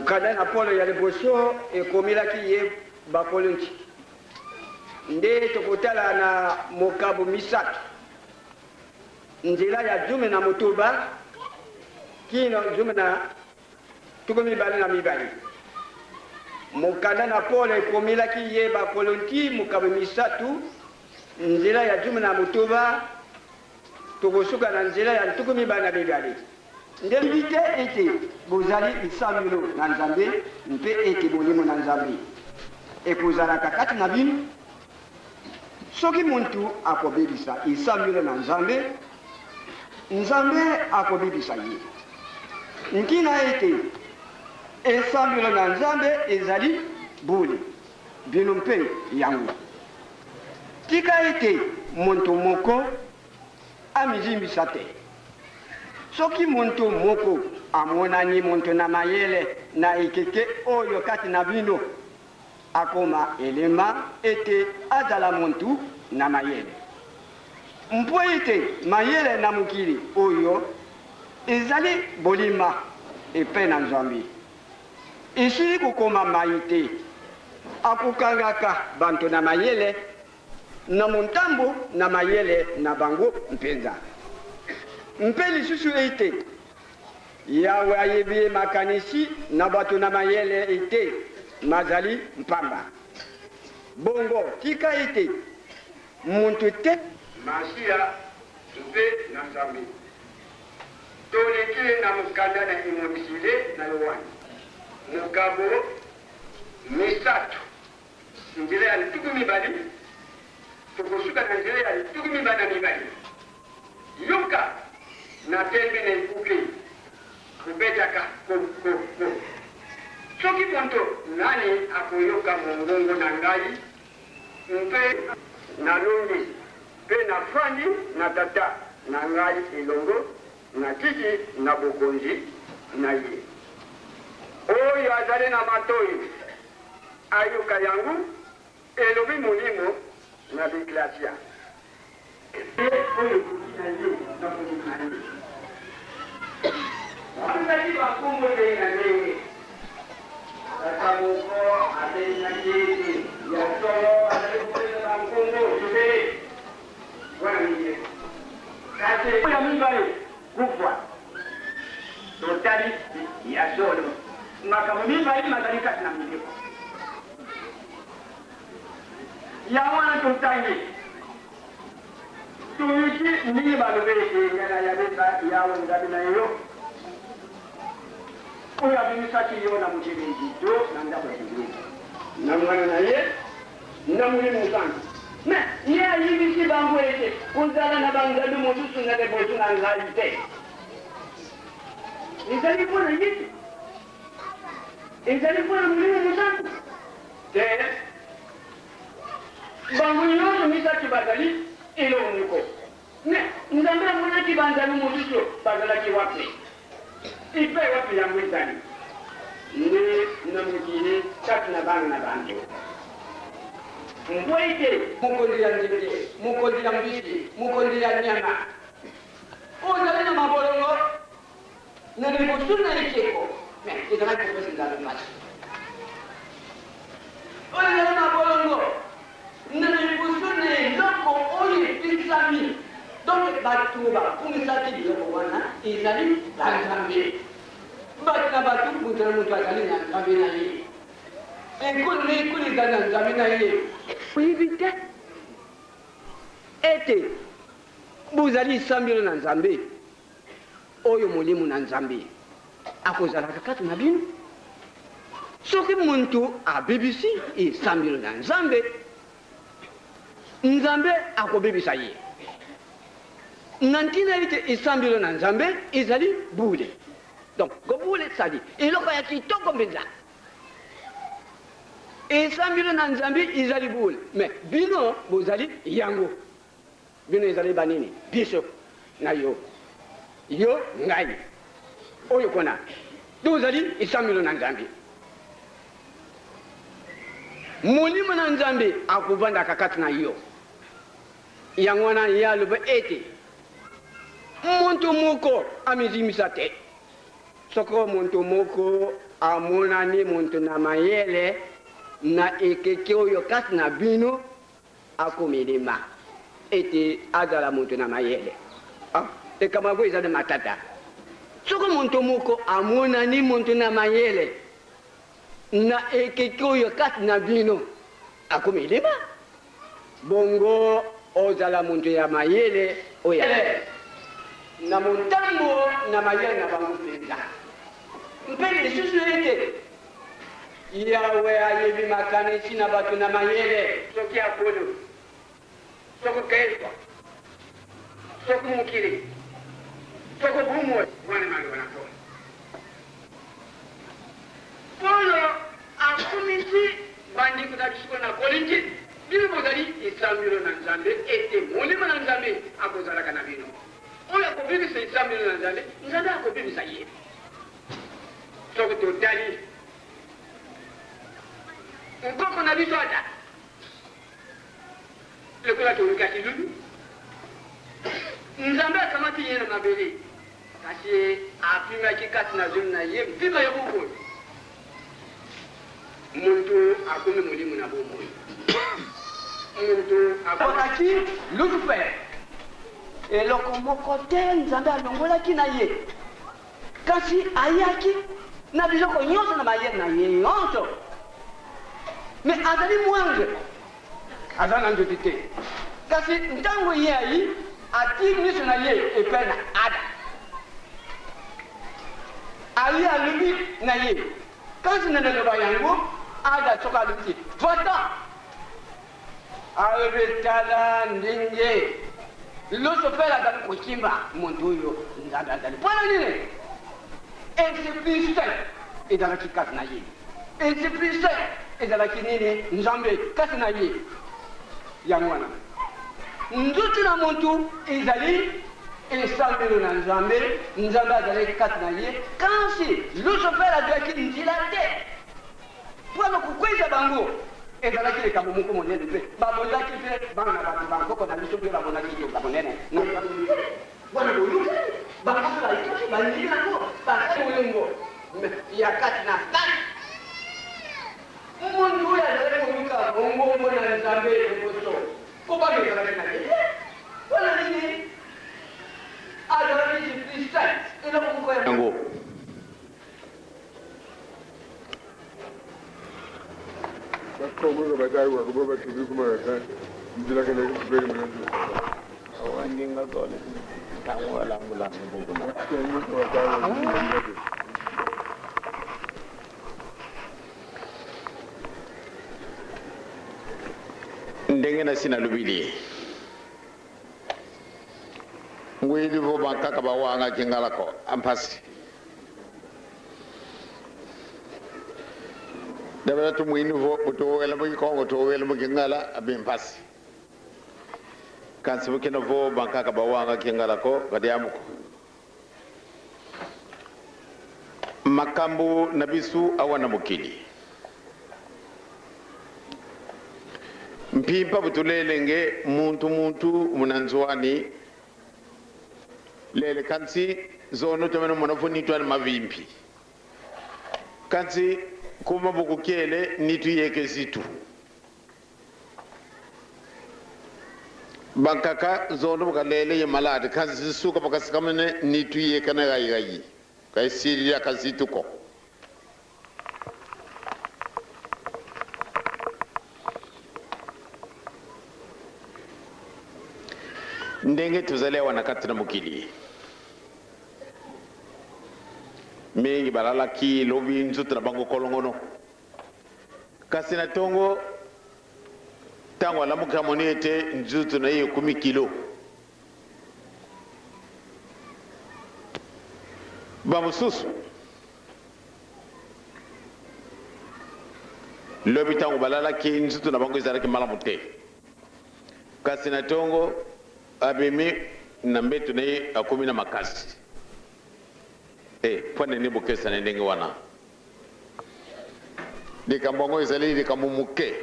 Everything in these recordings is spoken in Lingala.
mukada na polo ya liboso ekomilaki ye bakolo nti nde tokotala na mokabu misato nzela ya jumi na motoba kino jumi na tuku mibale na mibale mukada na polo ekomilaki ye bakolo nti mokabu misatu nzela ya jumi na motoba tokosuka na nzela ya tuku mibale na mibale nde mbite ete bozali bisamilo na nzambe mpe ete bolimo na nzambe ekozalaka kati na bino soki muntu akobebisa isamilo na nzambe nzambe akobebisa ye ntina ete esambilo na nzambe ezali bule bino mpe yango tika ete muntu moko amizimbisa te soki muntu moko amonani muntu na mayele na ekeke oyo kati na bino akoma elema ete azala muntu na mayele mpo ete mayele na mokili oyo ezali bolima epe na nzambe esili kokoma mai te akokangaka bantu na mayele na montambo na mayele na bango mpenza mpe lisusu ete yawe ayebi makanisi na bato na mayele ete mazali mpamba bongo tika ete muntu te masiya mpe na nzambe toleki na mokanda na imomisile na yowani mokabo misato nzela ya lituku mibale tokosuka na nzela ya lituku mibale na mibale yoka na tembe na ekuke kubetaka ko soki muntu nani akoyoka mongongo na ngai mpe na longi mpe na fandi na tata na ngai elongo na tiki na bokonzi na ye oyo azali na matoyi ayoka yango elobi molimo na deklasia oyo na ye na kolikani azali bakongo te na ndenge kaka moko atenyaki ete ya solo azali kopesa bakongo tobele wana miye kasi oyo mibale kufwa totali ya solo makambo mibale mazali kati na mileko ya wana totangi tuyuki ndenge balobe ete ngana yabesa yawe nzabi na yo oyo abimisaki yo na mukebezi to na ndako ya kibezi na mwana na ye na mulimu nzambe me ye ayibisi bango ete ozala na banzambe mosusu na liboso na ngai te ezali mpona ye te ezali mpona mulimu nzambe te bango nyonso misaki bazali elongo me nzambe amonaki banzambe mosusu bazalaki wape ipe wapi yango ezali nde na mokili kati na bana na bantu mpo ete mokonzi ya nzete mokonzi ya mbisi mokonzi ya nyama ozali na mabolongo na liboso na ekeko me ezalaki kopesa nzambe masi oyo ezali na mabolongo na liboso na eloko oyo epesami donc bato bakumisaki biloko wana ezali banzambe bato na bato moto na moto azali na nzambe na ye ekolo na ekolo ezali na nzambe na ye oyebi te ete bozali esambelo na nzambe oyo molimo na nzambe akozalaka kati na bino soki muntu abebisi esambelo na nzambe nzambe akobebisa ye na ntina ete esambelo na nzambe ezali bule donc kobule sali eloko ya kitoko mpenza esambelo na nzambe ezali bule me bino bozali yango bino ezali banini biso na yo yo ngai oyo kona tozali esambelo na nzambe molimo na nzambe akovandaka kati na yo yango wana ye aloba ete muntu moko amizimisa te soko muntu moko amonani muntu na mayele na ekeke oyo kati na bino akomilima ete azala muntu na mayele ekamabo eza de matata soko muntu moko amonani muntu na mayele na ekeke oyo kati na bino akomilima bongo ozala muntu ya mayele oyo na montango na mayele na bango mpenza mpe lisusu ete yawe ayebi makanisi na bato na mayele soki akolo soko kayeswa soko mokili soko bumwe wana maloba na polo polo akumisi bandeko na biso na kolingi bino bozali esambelo na nzambe ete molimo na nzambe akozalaka na bino oyo akobimisa esambelo na nzambe nzambe akobimisa ye soko totali nkoko na biso ata lokola tolukaki lulu nzambe akamati ye na mabele kasi apimaki kati na zolo na ye mpima ya bokoyo muntu akomi molimo na bomoi muntu akonaki lucifer eloko moko te nzambe alongolaki na ye kasi ayaki na biloko nyonso na mayele na ye nyonso me azali mwange aza na nzoti te kasi ntango ye ayi ati miso na ye epai na ada ayi alobi na ye kasi na naloba yango ada soki alobi te vata alobi tala ndenge lucifer azali kokimba muntu oyo nzambe azali mpona nini esprit saint ezalaki kati na ye esprit saint ezalaki nini nzambe kati na ye yango wana nzutu na muntu ezali esambelo na nzambe nzambe azalaki kati na ye kasi lucifer azwaki nzela te mpona kokweza bango ezalaki likambo moko monene mpe babondaki mpe bana na bato bankoko na biso mpe babondaki likambo monene wana boyuka bankoso baikoki balingi nango basali molongo ya kati na kati umuntu oyo azalaki koyuka bongo na nzambe liboso kobanga ezalaki na ye wana nini azalaki jepristin eloko moko yango bakomwe badai wakuba batubi kumaka ndilakana kubere mwanzo awandinga gole tangwala ngula ngubuna ndenge na sina lubili ngwili vo bankaka bawanga kingala ko ampasi dabara tu mwini vo buto wela mo kongo to wela mo kingala abimpasi kansi bukina vo bankaka bawanga kingala ko kadiamuko makambu nabisu awana mukili mpimpa butulelenge muntu munanzwani lele kansi zono tomeno monofu nitwani mavimpi kansi kuma bukukele nitu yeke zitu bankaka zono bukalele ye malade kansi suka bakasikamene nitu yeke na gayi kai siri ya kazitu ko ndenge tuzalewa na kati na mukili mingi balala ki lobi nzutu na bango kolongono kasi na tongo tango alamuka monete nzutu na iyo 10 kilo bamususu lobi tango balala ki nzutu na bango izalaki malamu te kasi na tongo abimi na mbetu na ye 10 na makasi pone ni bukesa na ndenge wana likambongo ezali likambo muke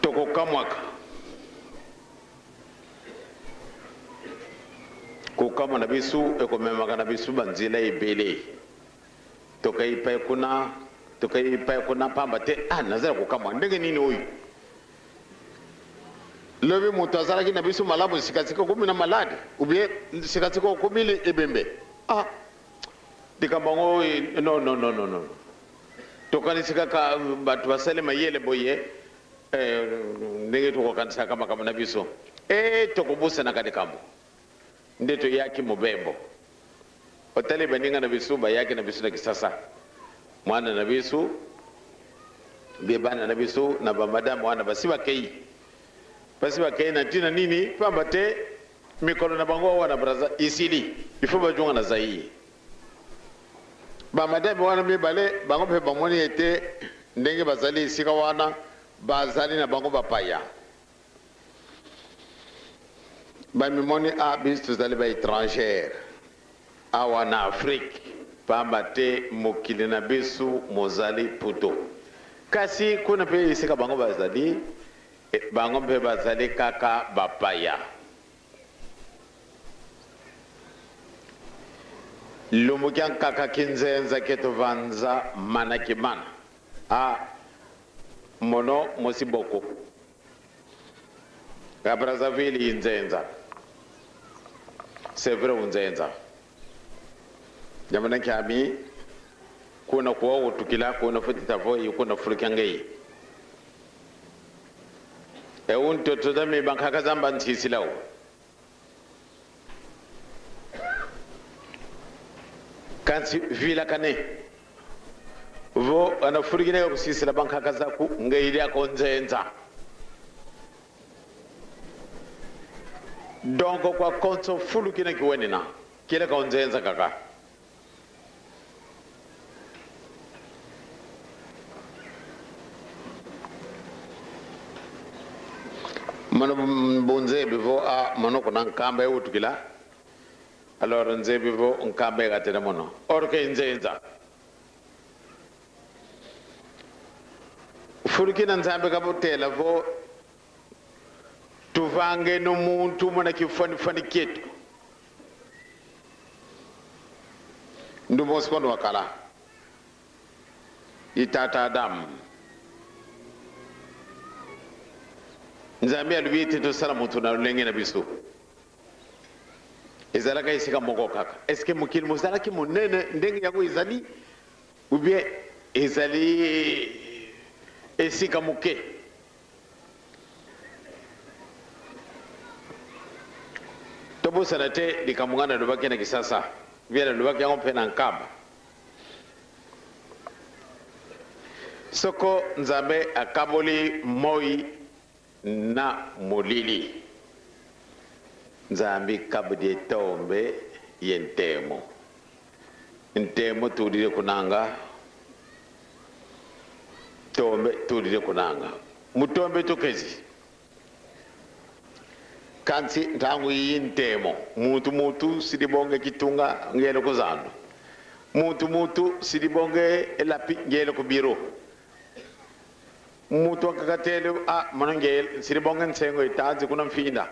tokokamwaka kama na bisu e ko mema kana bisu banzila ibele to kai pa kuna pamba te nazara ko kama ndenge nini huyu lobi mutu azalaki na biso malamu sikasiko kumi na malade ubie sikasiko kumi ebembe dikambango no tokani sikaka batu basale mayele boye ndenge tukokanisa kama na biso tokubusa na kadi kambo ndeto yaki mubembo otale baninga na bisu bayaki na bisu na kisasa mwana na bisu bebana na bisu na bamadamu wana basiba kei na tina nini pamba te mikono na bango wana braza isili ifo bajunga na zai bamadamu wana mibale bango pe bamoni ete ndenge bazali sika wana bazali na bango bapaya bamimoni bisu tuzali ba étrangère awa na Afrique pamba te mokili na bisu mozali puto kasi kuna pe isika bango bazali bango mpe bazali kaka bapaya lumukian kaka kinzenza keto vanza manakimana mono mosiboko ga Brazzaville inzenza c'est vrai unzenza jamana kyami kuna kuwa utukila kuna futita voi kuna fulukangei unto to da me bankaka zamba ntisilawo kansi vila kane vo ana furigine ko sisila bankaka zaku ngeili akonzenza donc kwa konso fulukine kiwenina kile konzenza kaka mano bonze bivo mano ko nan kamba wutukila alors nze bivo nkamba gatena mono orke nzenza furkina nzambe kabotela vo tuvange no muntu mona kifani ketu ndumo skono wakala itata adam nzambe alubite to sala mutu na lenge na biso ezalaka isika moko kaka eske mukili muzalaki munene ndenge yango izali ubie ezali esika muke tobo sanate dikamungana lubaki na kisasa vile lubaki yango pena nkaba soko nzambe akaboli moi na molili nzambi kabde tombe yentemo ntemo tudire kunanga tombe tudire kunanga mutombe tokezi kansi ntangu yintemo mutu sidibonge kitunga ngelo kuzano mutu sidibonge elapi ngelo kubiro mutu akakatele manongel siribonga nsengo itazi kuna mfinda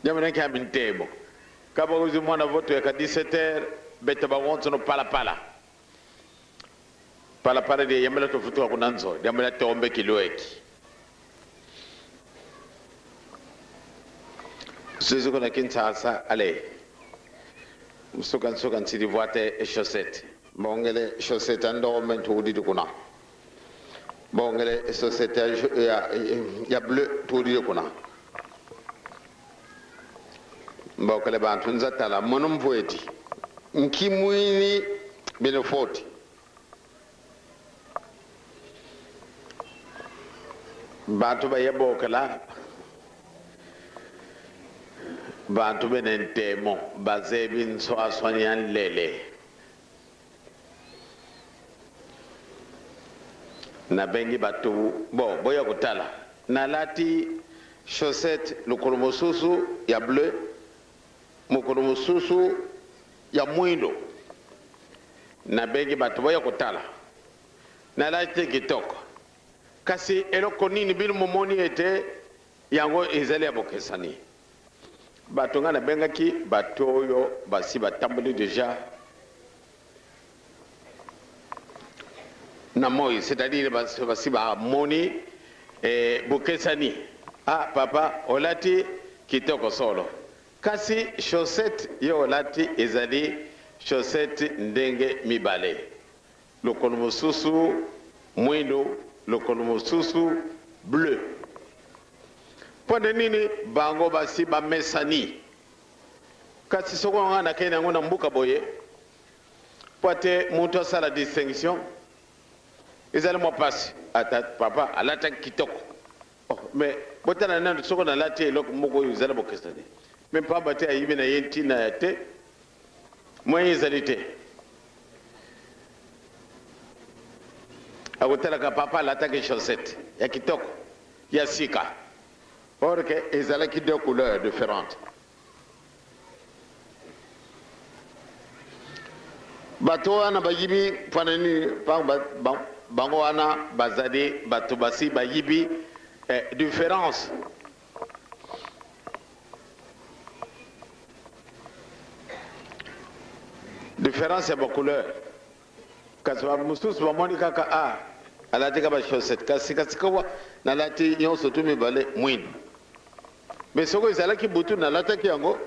jamane kya mintemo kaba uzi mwana voto ya 17h beta bagonzo no pala de yamela to futu kunanzo yamela tombe kiloeki suzu kuna kintsasa ale musukan sidivoate chaussette bongele chaussette ando mentu udidu kuna bongele société ya bleu tudi kuna mbokale bantu nzatala monum voeti nkimwini benefoti bantu bayebokala bantu benentemo bazebi nso aswanian lele na bengi batu boya kutala na lati chaussette lukolomosusu ya bleu mukolomosusu ya mwindo na bengi batu boya kutala na lati kitoko kasi eloko nini bil momoni ete yango ezali abokesani bato nga nabengaki bato oyo basi batamboli déjà na moi, c'est-à-dire basi bamoni bokesani. Ah papa olati kitoko solo, kasi chaussette yo olati ezali chaussette ndenge mibale, lokolo mosusu mwindo, lokolo mosusu bleu. Pone nini bango basi bamesani, kasi soko nga nakei nango na mbuka boye pote mutu asala distinction ezali mwa pasi ata papa alata kitoko. Oh, mais botana nando soko na lati eloko moko oyo ezali bokesani, mais pamba te ayibi na ye ntina ya te moye ezali te. Akotalaka papa alataki chaussette ya kitoko ya sika, or que ezalaki deux couleurs différentes. Bato wana bayibi panani bango wana bazali bato basi bayibi différence. Différence ya ba couleur. Kasi ba mususu bamoni kaka alati ka ba chaussette kasi kawa na lati nyonso tu mibale mwini. Mais soko ezalaki butu na lataki yango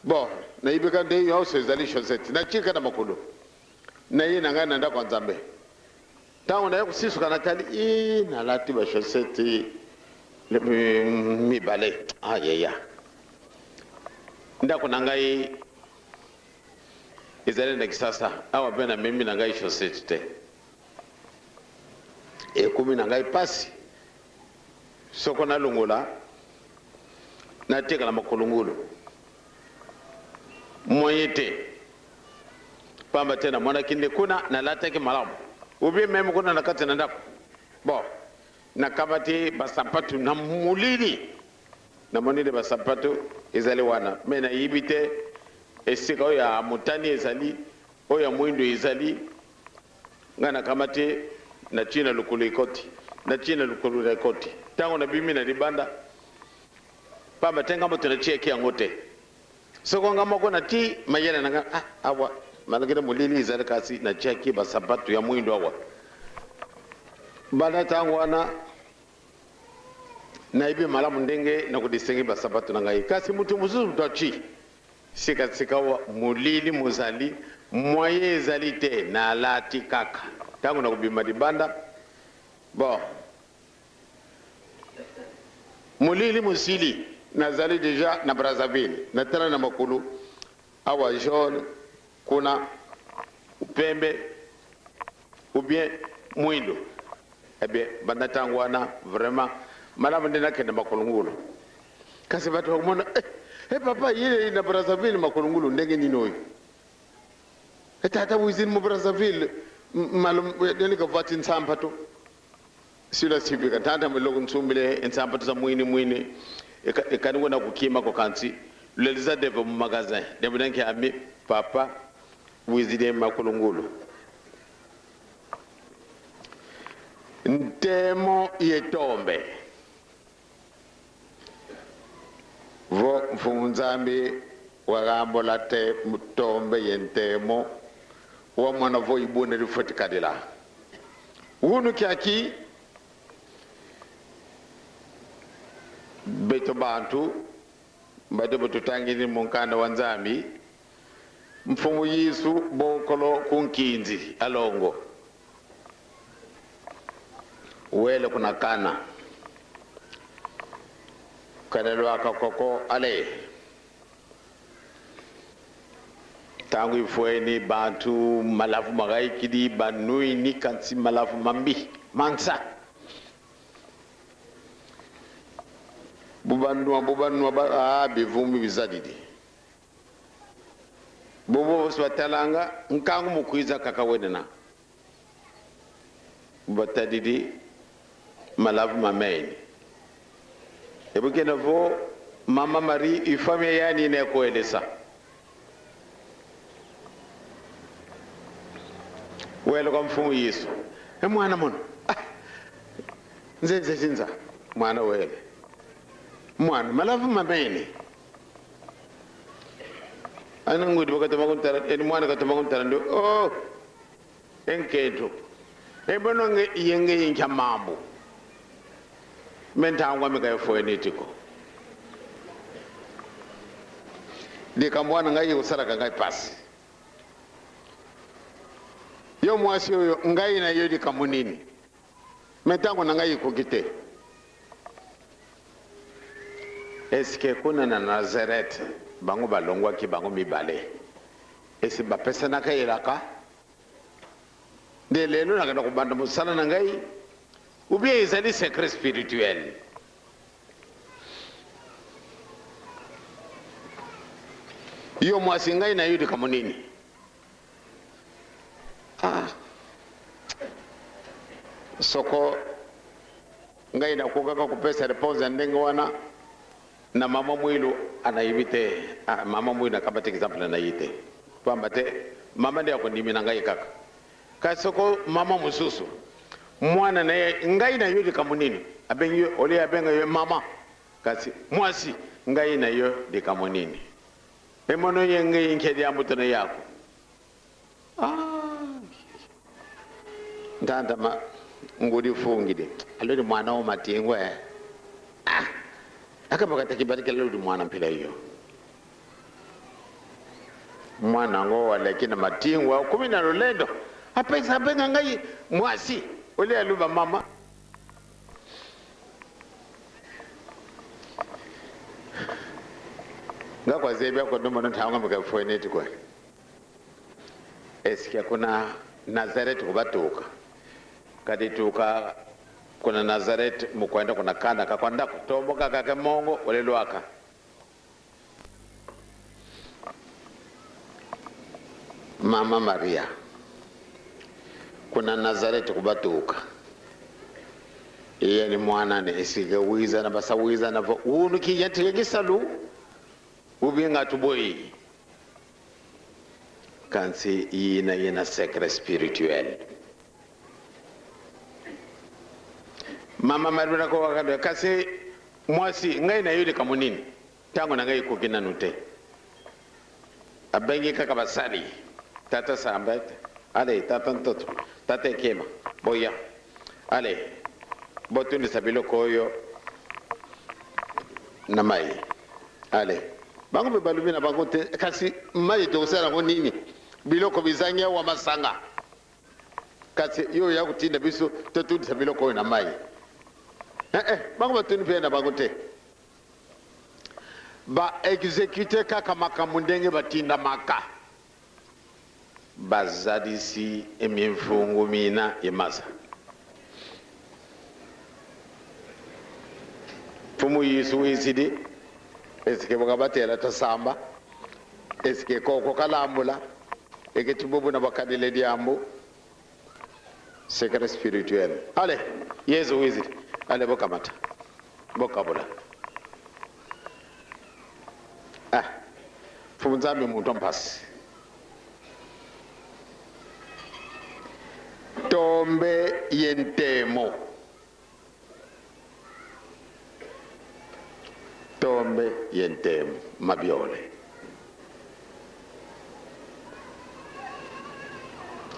bon na ibeka nde nyonso ezali chaussette na chika na makolo na ye na ngai na ndako nzambe tango na ye kusisuka na tali na lati ba chaussette mibale yeya ndako na ngai ezali na kisasa awa pe na memi na ngai chaussette te ekumi na ngai pasi soko na longola na teka na makolongolo moyen te pamba te na mwana kinde kuna na lataki malamu ubi meme kuna na kati na ndako bon na kabati basapatu na mulili na monile basapatu ezali wana me na yibite esika oyo ya mutani ezali oyo ya mwindo ezali nga na kamati na china lukulu ikoti na china lukulu ikoti tango na bimi na libanda pamba tenga moto na cheki yango te soko nga moko na ti mayele na awa malagina mulili ezali kasi na cheki basapatu ya mwindo awa bana tango wana na ibi malamu ndenge na kudisengi basapatu na ngai kasi mutu mususu tochi sika wa mulili muzali moye ezali te na lati kaka tango na kubima libanda bon mulili musili nazali déjà na Brazzaville na tala na makulu awa jaune kuna upembe ou bien mwindo bien banda tango wana vraiment malamu ndena kende makolungulo kasi batu wakumona papa yile na Brazzaville makolungulo ndenge nini oyo tata wizini mu Brazzaville malum deni ka vati nsampato sila sibika tata mlogo nsumbile nsampato za mwini ekani wona kukima ko kanti leliza deve mu magasin deve nanki ami papa wizide makolungulo ntemo yetombe vo mfunzambi wagambo late mutombe yentemo wa mwana vo ibune rifoti kadila wunu kyaki beto bantu mbade beto tangini munkanda wanzambi mfumu yisu bokolo kunkinzi alongo wele kuna kana kanelo akakoko ale tangu ifueni bantu malafu magaikidi banui ni kansi malafu mambi mansa bubanua ba bivumi bizadidi bobo swatalanga nkangu mukwiza kakawedena batadidi malafu mameni ebukena vo mama Marie ifamia yani ne koelesa welo kwa mfumu Yesu mwana mono nzenze zinza mwana wele mwana malafu mameni ana ngudi bakatama kuntara eni mwana katama kuntara ndo oh enketo ebono nge yenge yinka mambo mentangwa meka foenetiko de kambwana ngai usaraka ngai pasi yo mwasi yo ngai na yo di kamunini mentangwa na ngai kukite eske kuna na Nazareth bango balongwa ki bango mibale esi bapesa na kairaka de lelo na kana kubanda musala na ngai ubie ezali secret spirituel yo mwasi ngai na yo di kamunini soko ngai na kukaka kupesa reponse ndenge wana na mama mwilu anayibite mama mwilu akabate example anayite kwamba te mama ndio akondimi na ngai kaka kasoko mama mususu mwana naye ngai na yodi kamunini abenyo ole abenga yo mama kasi mwasi ngai na yo di kamunini emono yenge inkedi amutana yako ndanda ma ngudi fungide alodi mwana o matingwe akabaka takibarika lelo di mwana mpila hiyo mwana ngo wala kina matingwa 10 na lolendo apesa benga ngai mwasi ole aluba mama ngakwa zebe ko ndomo ntanga maka foeneti kwa eski kuna Nazareth kubatuka kadi tuka kuna Nazareth mukwenda kuna kanda kakwanda kutomboka kake mongo olelwaka mama Maria kuna Nazareth kubatuka iye ni mwana ne esige wiza na basa wiza na unu ki yantigisalu ubinga tuboyi kansi yina secret spirituel mama Maria ko wakado kasi mwasi ngai na yule kamunini tango na ngai kukina nute abengi kaka basali tata sambet ale tata ntoto tata kema boya ale botundi sabilo koyo na mai ale bango be balumina bango te kasi mai to sala ko nini biloko bizanya wa masanga kasi yo ya kutinda biso totundi sabilo koyo na mai bango batuni pena bango te ba execute kaka makamundenge batinda maka bazadisi emimfungu mina yemaza fumu yisu isidi eske bokabatela tasamba eske koko kalambula eketibubu na bakadile diambo secret spirituel ale yesu isidi ale bokamata bokabula fumu nzambe muntu mpasi tombe yentemo tombe yentemo mabiole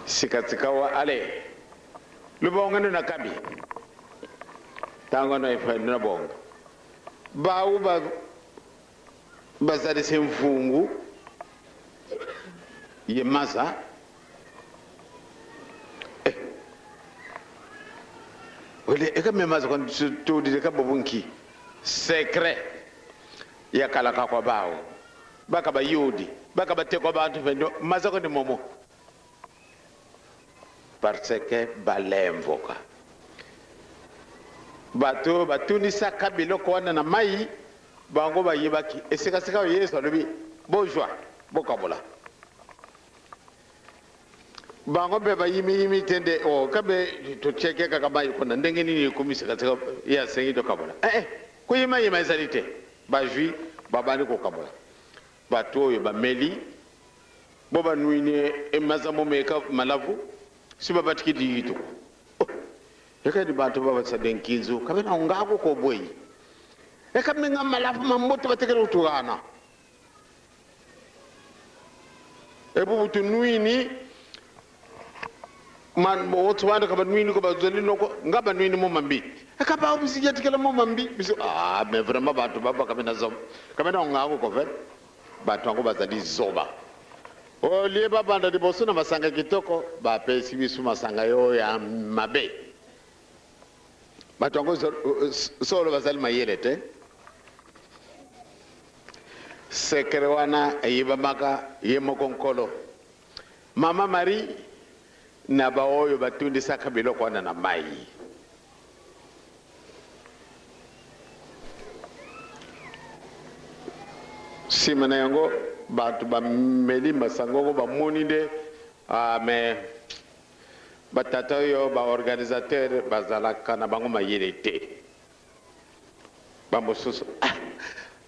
sikatsikawa ale lubonga na kabi tango na ifa na bonga bawu ba bazali semfungu yemaza ole eka memaza kwa tudi de kabobunki secret ya kalaka kwa bawo baka bayudi baka bateko bantu fendo maza ko ni momo parce que balemvoka bato batuni saka biloko wana na mai bango bayibaki esika sika Yesu alobi bojwa bokabola bango be bayimi tende o kabe to cheke kaka bayi kona ndenge nini kumisika sika ya sengi to kabola kuyima yima ezalite bajui babali ko kabola bato yo bameli boba nuine emazamo meka malavu siba batiki dito yakadi bantu baba sadenkizo kabe na ngako ko boyi eka minga malavu mamoto batekero tugana butu nuini man mo wotwanda ka nuini ko bazoli noko ngaba nuini mo mambi akaba obisi jetikela mo mambi biso mais vraiment bantu baba kamena zom kamena ngango ko vet bantu ngo bazali zoba o liye babanda liboso na masanga kitoko bapesi biso masanga yo ya mabe bantu ngo solo bazali mayele te sekere wana yibamaka yemokonkolo mama Marie na baoyo batundisaka biloko wana na mai simana yango bantu bameli masango ngo bamoni nde mais batata oyo baorganisateur bazalaka na bango mayele te bamosusu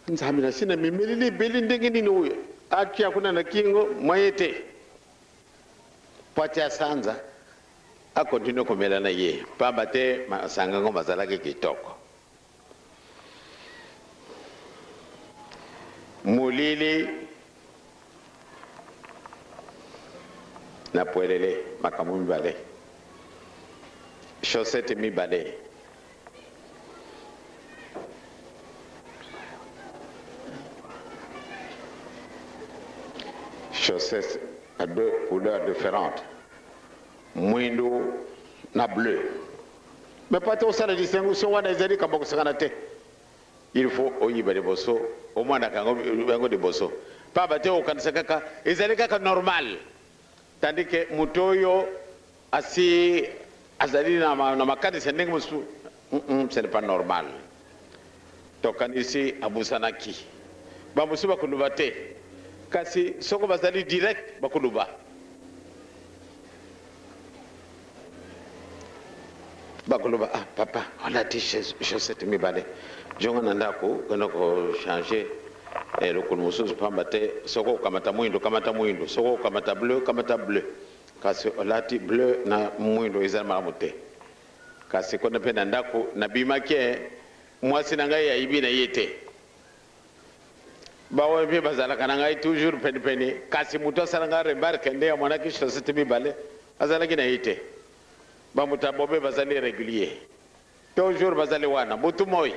nzambe na sina mimeli libeli ndenge nini oyo aki akuna na kingo mwayete pati asanza akontinue komela na ye pamba te masanga ngo bazalaki kitoko mulili na pwelele makambo mibale chaussette mibale chaussettes à deux couleurs différentes, mwindo na bleu. Mais pas tout ça la distinction wana ezali kaboko sakana te. Il faut oyiba de boso, au moins na kango de boso. Pas bate o kanisa kaka ezali kaka normal. Tandis que mutoyo asi azali na makanisa ndenge musu ce n'est pas normal. Tokanisi abusanaki. Ba musu bakuluba te. Kasi soko bazali direct bakuluba papa on a dit chaussette mibale jonga nandako kono ko changer le kulmusu pamba te soko kamata mwindo soko kamata bleu kasi olati bleu na mwindo ezali malamu te kasi kono pe nandako na bimake mwasi na ngai ayibi na yete bawo mpe bazalaka na ngai toujours peni kasi mutu asalanga remarque nde ya mwanaki chaussette mibale azalaki na ye te bamutu abobe bazali régulier toujours bazali wana mutu moi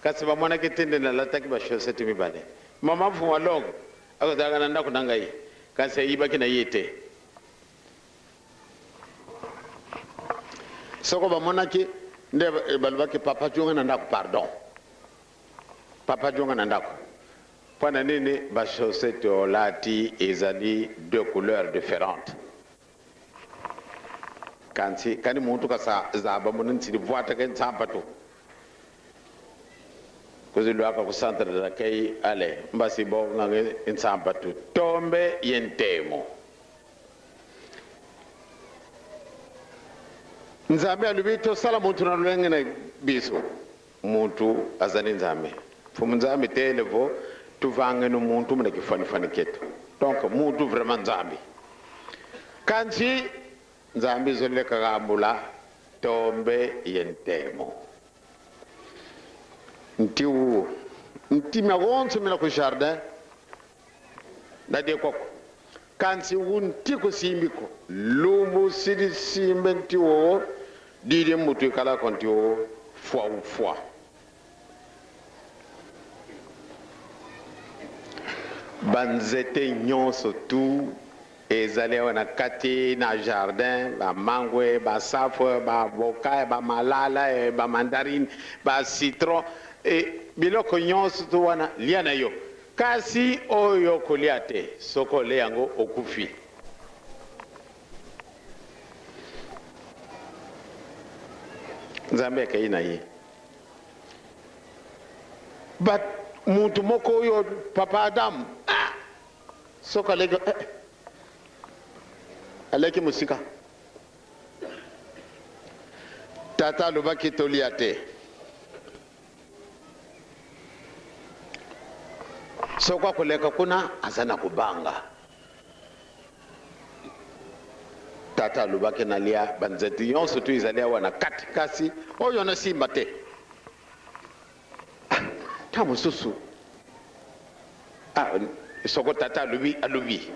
kasi bamwanaki te nde nalataki bachaussette mibale mama mfuma longo akozalaka na ndako na ngai kasi ayibaki na ye te soko bamonaki nde balobaki papa jonga na ndako pardon papa jonga na ndako Pana nini ba chaussette olati ezali deux couleurs différentes. Kani muntu kasa zaba munin sidi voata ken sampato. Kozi luaka ku centre de l'accueil ale mbasi bo ngange in sampato tombe yentemo. Nzambe alubito sala muntu na lwengene biso. Muntu azali nzambe. Fumu nzambe televo tuvanga no muntu muna kifani ketu donc muntu vraiment nzambi kanzi nzambi zolle kagambula tombe yentemo nti magonso mila ku jardin na de koko kanzi unti ko simbiko lumu sidi simbe wo dide mutu kala konti wo fois banzete nyonso tu ezali wana kati na jardin ba mangwe ba safo ba boka ba malala ba mandarine ba citron biloko nyonso tu wana lia na yo kasi oyo kolia te soko le yango okufi nzambe akayi na ye but muntu moko oyo papa Adam soka lega aleki musika tata lobaki tolia te soka kuleka kuna azana kubanga tata lobaki nalia banzeti yonso tu izali wana katikasi oyo na simba te tamususu soko tata alubi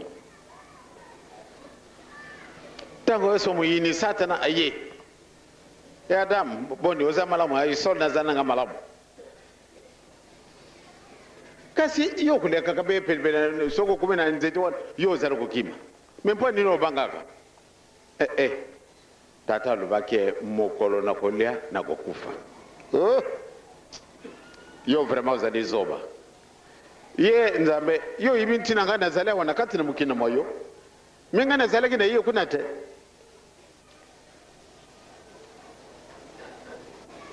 tango so muyini Satana aye ya Adam bondi oza malamu ayi sol na zana nga malamu kasi yo kuleka kabe pelbele soko kumena nzeti wa yo zara kukima mempo nino bangaka tata lubake mokolo na kolia na kokufa yo vraiment za dezoba ye nzambe yo ibinti nanga nazale wana kati na mukina moyo minga nazale kina iyo kunate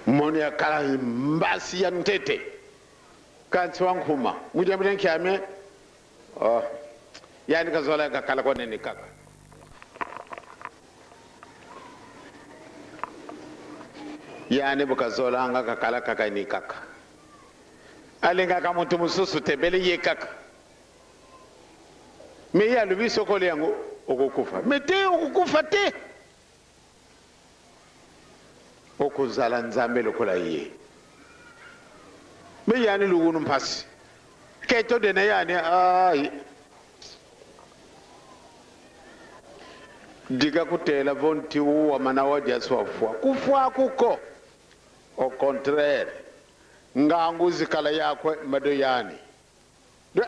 moni ya kala mbasi ya ntete kanti wankuma mujamire nkyame yani kazola kakala kwa nini kaka yani bukazola anga kakala kaka ni kaka alenga kama mtu mususu tebele ye kaka me ya lubi sokole yango okukufa mete okukufa te okuzala nzambe lokola ye me yani lugunu mpasi keto dene yani ai diga kutela vonti wa manawadi aswafwa kufwa kuko au contraire ngangu zikala yakwe madoyani do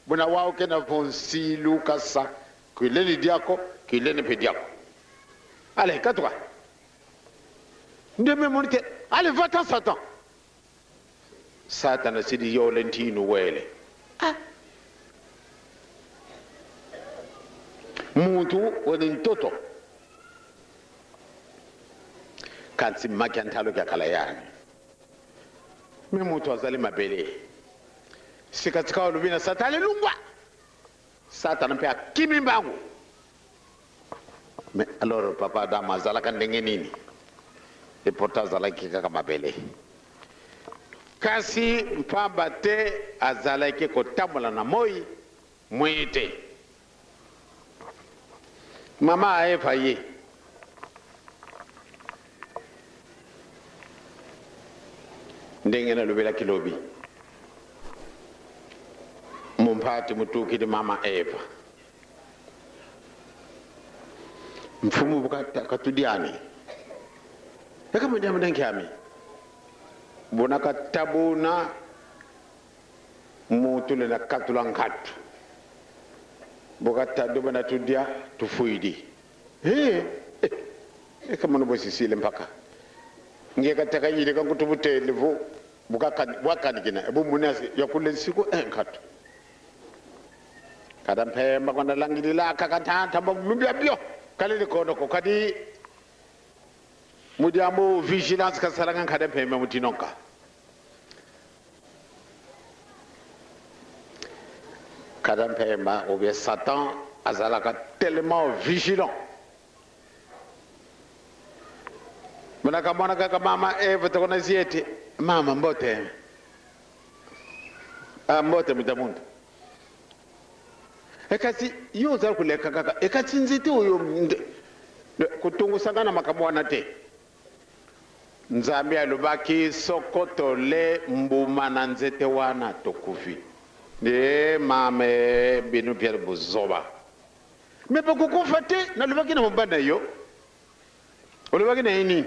buna wao kena vonsi lukasa kileni diako kileni pediako allez katwa ndeme monite allez va-t'en Satan Satan sidi yolentino wele muntu woni toto kansi makantalo kya kala yani me muntu azali mabele sikatika olubina Satani lungwa Satan mpe akimi mbangu mais alors papa Adam azala kan ndenge nini et pourtant azala kika kama mabele kasi mpamba te azala ke kotambola na moi mwite mama Eva ye ndenge na lubela kilobi mumpati mutukidi mama Eva mfumu bukata katudiani eka mwendamu denkiami bona katabuna mutule na katula nkatu bukata dobana tudia tufuidi eka mwana bosisile mpaka ngeka takanyile kankutubutele vo bwakanikina ebu munasi yakule siku nkatu kada mpemba kwana langilila kakatanta mbubya byo kalele kono ko kadi mudiamo vigilance kasaranga kada mpemba mutinonka kada mpemba obye Satan azalaka tellement vigilant munaka mwana kaka mama Eva tokona ziete mama mbote mbote mutamuntu ekati yo za kuleka kaka ekati nziti uyo kutungusangana makamwana te nzambi alubaki sokoto le mbuma na nzete wana tokufi mame binu Pierre Buzoba mepe kukufa te nalubaki na mbana yo olubaki na nini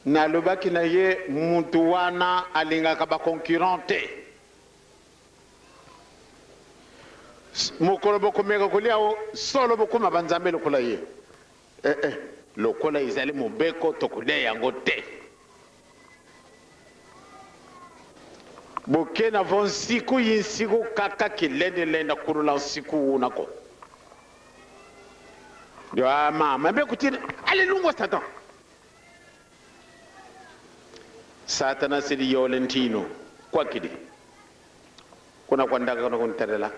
nalubaki na ye muntu wana alingaka ba concurrente mukolo bokomeka kuliao solo bokoma banzambe lokola ye lokola izali mobeko tokulia yango te bokena von siku yinsiku kaka kilende lenda kurula usiku unako yo mama mbe kutini alelungo Satan Satana sidi yolentino kwa kidi kuna kwa ndaga kuna kunterela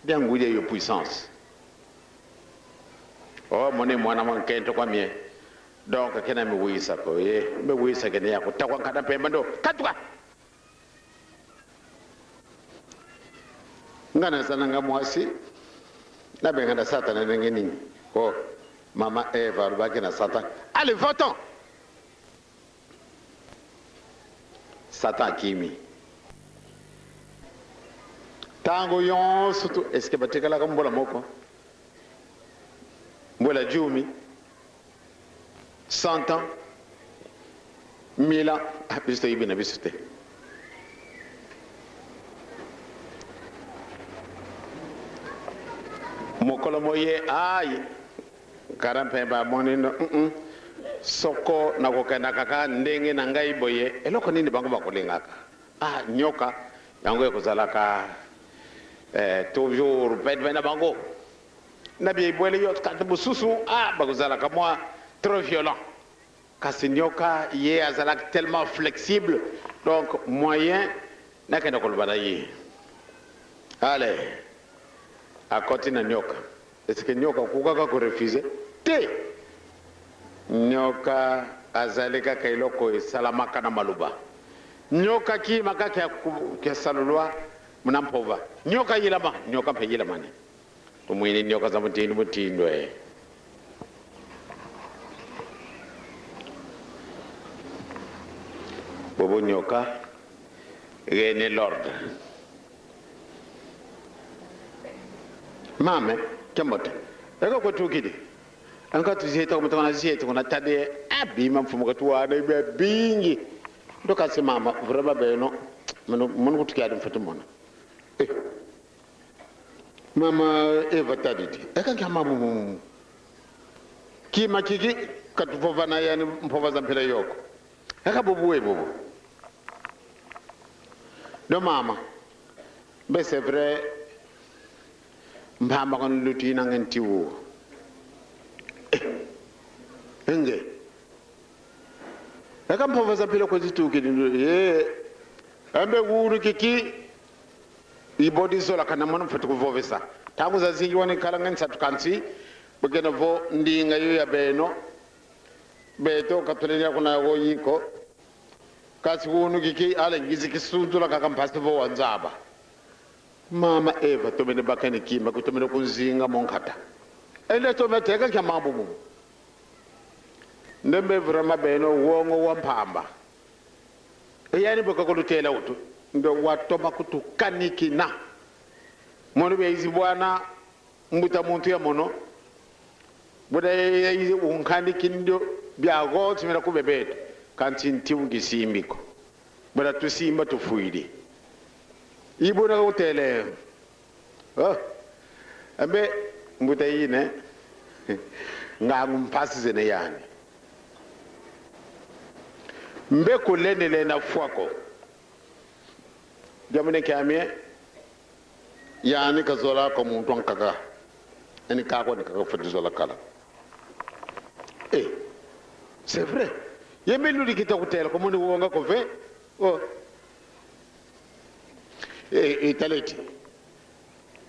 bien ngouye yo puissance mone mwana mwankento kwa mie donc kena mi wisa ko me wisa kene yako takwa kada pemba ndo katwa ngana sana ngamwasi na benga Satana ndenge nini mama Eva rubaki na Satan allez va-t'en Satan kimi tango yon surtout est-ce que batekala kambola moko mbwela 10 100 ans 1000 ans biso toyibi na biso te. mokolo mo ye ayi karampe ba monino soko na kokenda kaka ndenge na ngai boye eloko nini bango bakolengaka nyoka yango ekozalaka toujours bedbe na bango na biebwele yo kati mosusu bakozalaka mwa trop violent kasi nyoka ye azalaka tellement flexible donc moyen nakenda koloba na ye ale akoti na nyoka. Est-ce que nyoka kukaka kurefuse te nyoka azali kaka eloko esalamaka na maluba nyoka kima kaka kesalulwa munampova nyoka yilama nyoka mpe yilamani tumwini nyoka za mutindo mutindwe bobo nyoka gene l'ordre mame kemote eka kotukidi anka tuziyeta kumutana ziyeta kuna tade abima mfumuka tuwana ibe bingi ndoka se mama vrema beno munu kutukia mfatu mona mama eva taditi eka kya mamu kima kiki katupova na yani mpova za mpela yoko eka bobuwe bobo do mama be c'est vrai mbamba kon lutina ngenti wo enge eka mpova za mpela ko zituki ambe wuru kiki ibodi zola kana mwana mfatu kuvovesa tangu za zingi wani kala ngani satukansi bugena vo ndinga yu ya beno beto katulenia kuna woyiko kasi wunu kiki ale ngizi kisudula kaka mpasti vo wanzaba mama eva tomene bakani kima kutomene kunzinga monkata ele tometeka kya mambo mu ndembe vrama beno wongo wa mpamba yani bakakolutela utu ndo watoma kutukanikina mono beizi bwana mbuta muntu ya mono buda yizi unkanikindo byago timera kubebeto kanti ntiungi simbiko buda tusimba tufuidi ibuna utele ambe mbuta yine ngamu mpasi zene yani mbe kulenele na fuako jamune kamie yani kazola ko muntu ankaka eni kako ni kaka fodi zola kala c'est vrai yembe luli kita kutela ko muntu wonga ko ve taleti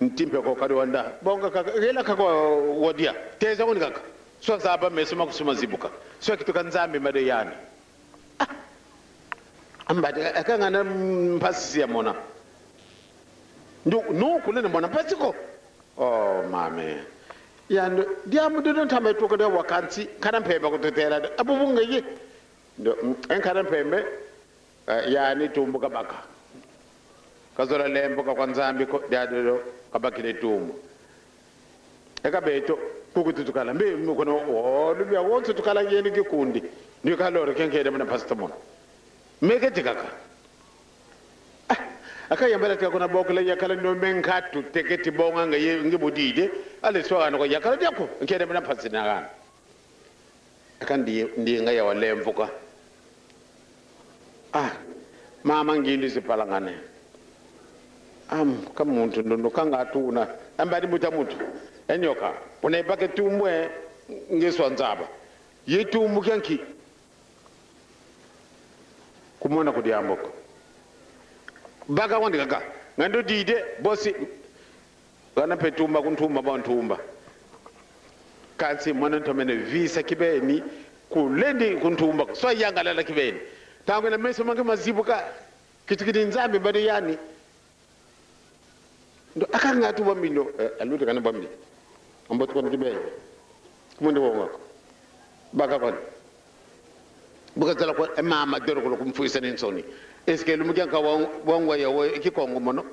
ntimpe ko kadi wanda bonga kaka hela kaka wodia teza woni kaka so saba mesoma kusuma zibuka so kitu kanzambe made yani ambade akangana mpasi ya mona no kulene mona pasiko mame yando diamu do tambe to ko de wakanti kana pembe ko tetera abubunga ye ndo en kana pembe yani tumbuka baka kazola lembo ka kwanzambi ko diadoro kabakile tumbu eka beto kukututukala mbe mukono lubya wonse tukala yeni kikundi ndi kalore kenkede mona pasito mona meketi kaka akayambala tika kuna bokula yakala ndo menkatu teketi bonga nga ngibudide ale swa ko yakala dyako nkede mna pasina kana akandi ndi nga ya walemvuka mama ngili sipalangane kama muntu ndo kanga atuna ambali buta mutu enyoka unaipake tumbwe ngeswa nzaba yetumbu kyanki kumona kudi amboko baga wandi kaka ngando dide bosi wana petumba kuntumba bantumba kansi mwana ntomene visa kibeni kulendi kuntumba so yangalala kibeni tangu na meso mange mazibuka kitikidi nzambe bade yani ndo akanga tu bambino alude kana bambi amboto ko ndibeye kumonde wongako baga kon buka tala ko mama dero ko kumfuisa nin soni est ce que lu mujanga wongwa yawo kikongo mono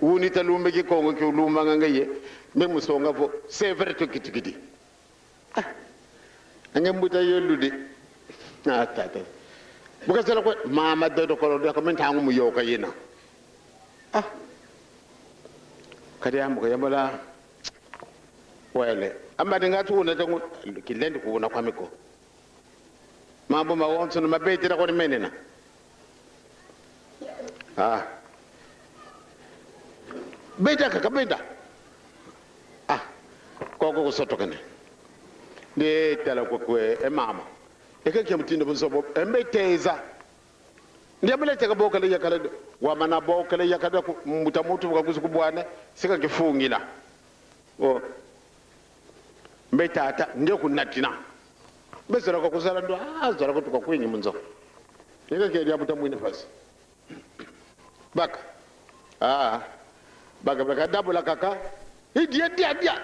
wuni talumbe ki kongo ki uluma ngangaye me musonga fo c'est vrai to kitikiti anga mbuta yollude tata buka sala ko mama do ko do ko men tangu mu yoka yina kadi am ko yamala wele amma de ngatu na tangu kilendi ko na kwami ko mambo ma wonso na mabeti ra ko ni menena beta ka beta ko soto kene de tala ko mama e ka kemtindo bu sobo e mbeteza ndiyabule teka bokale yakala wa mana bokale yakada ku mutamutu ka kusuku bwana sika kifungila mbetata ndiyo kunatina besera ko kusala ndo zara ko tuka kwinyi munzo eka ke dia butamwine fasi baka baka dabula kaka dia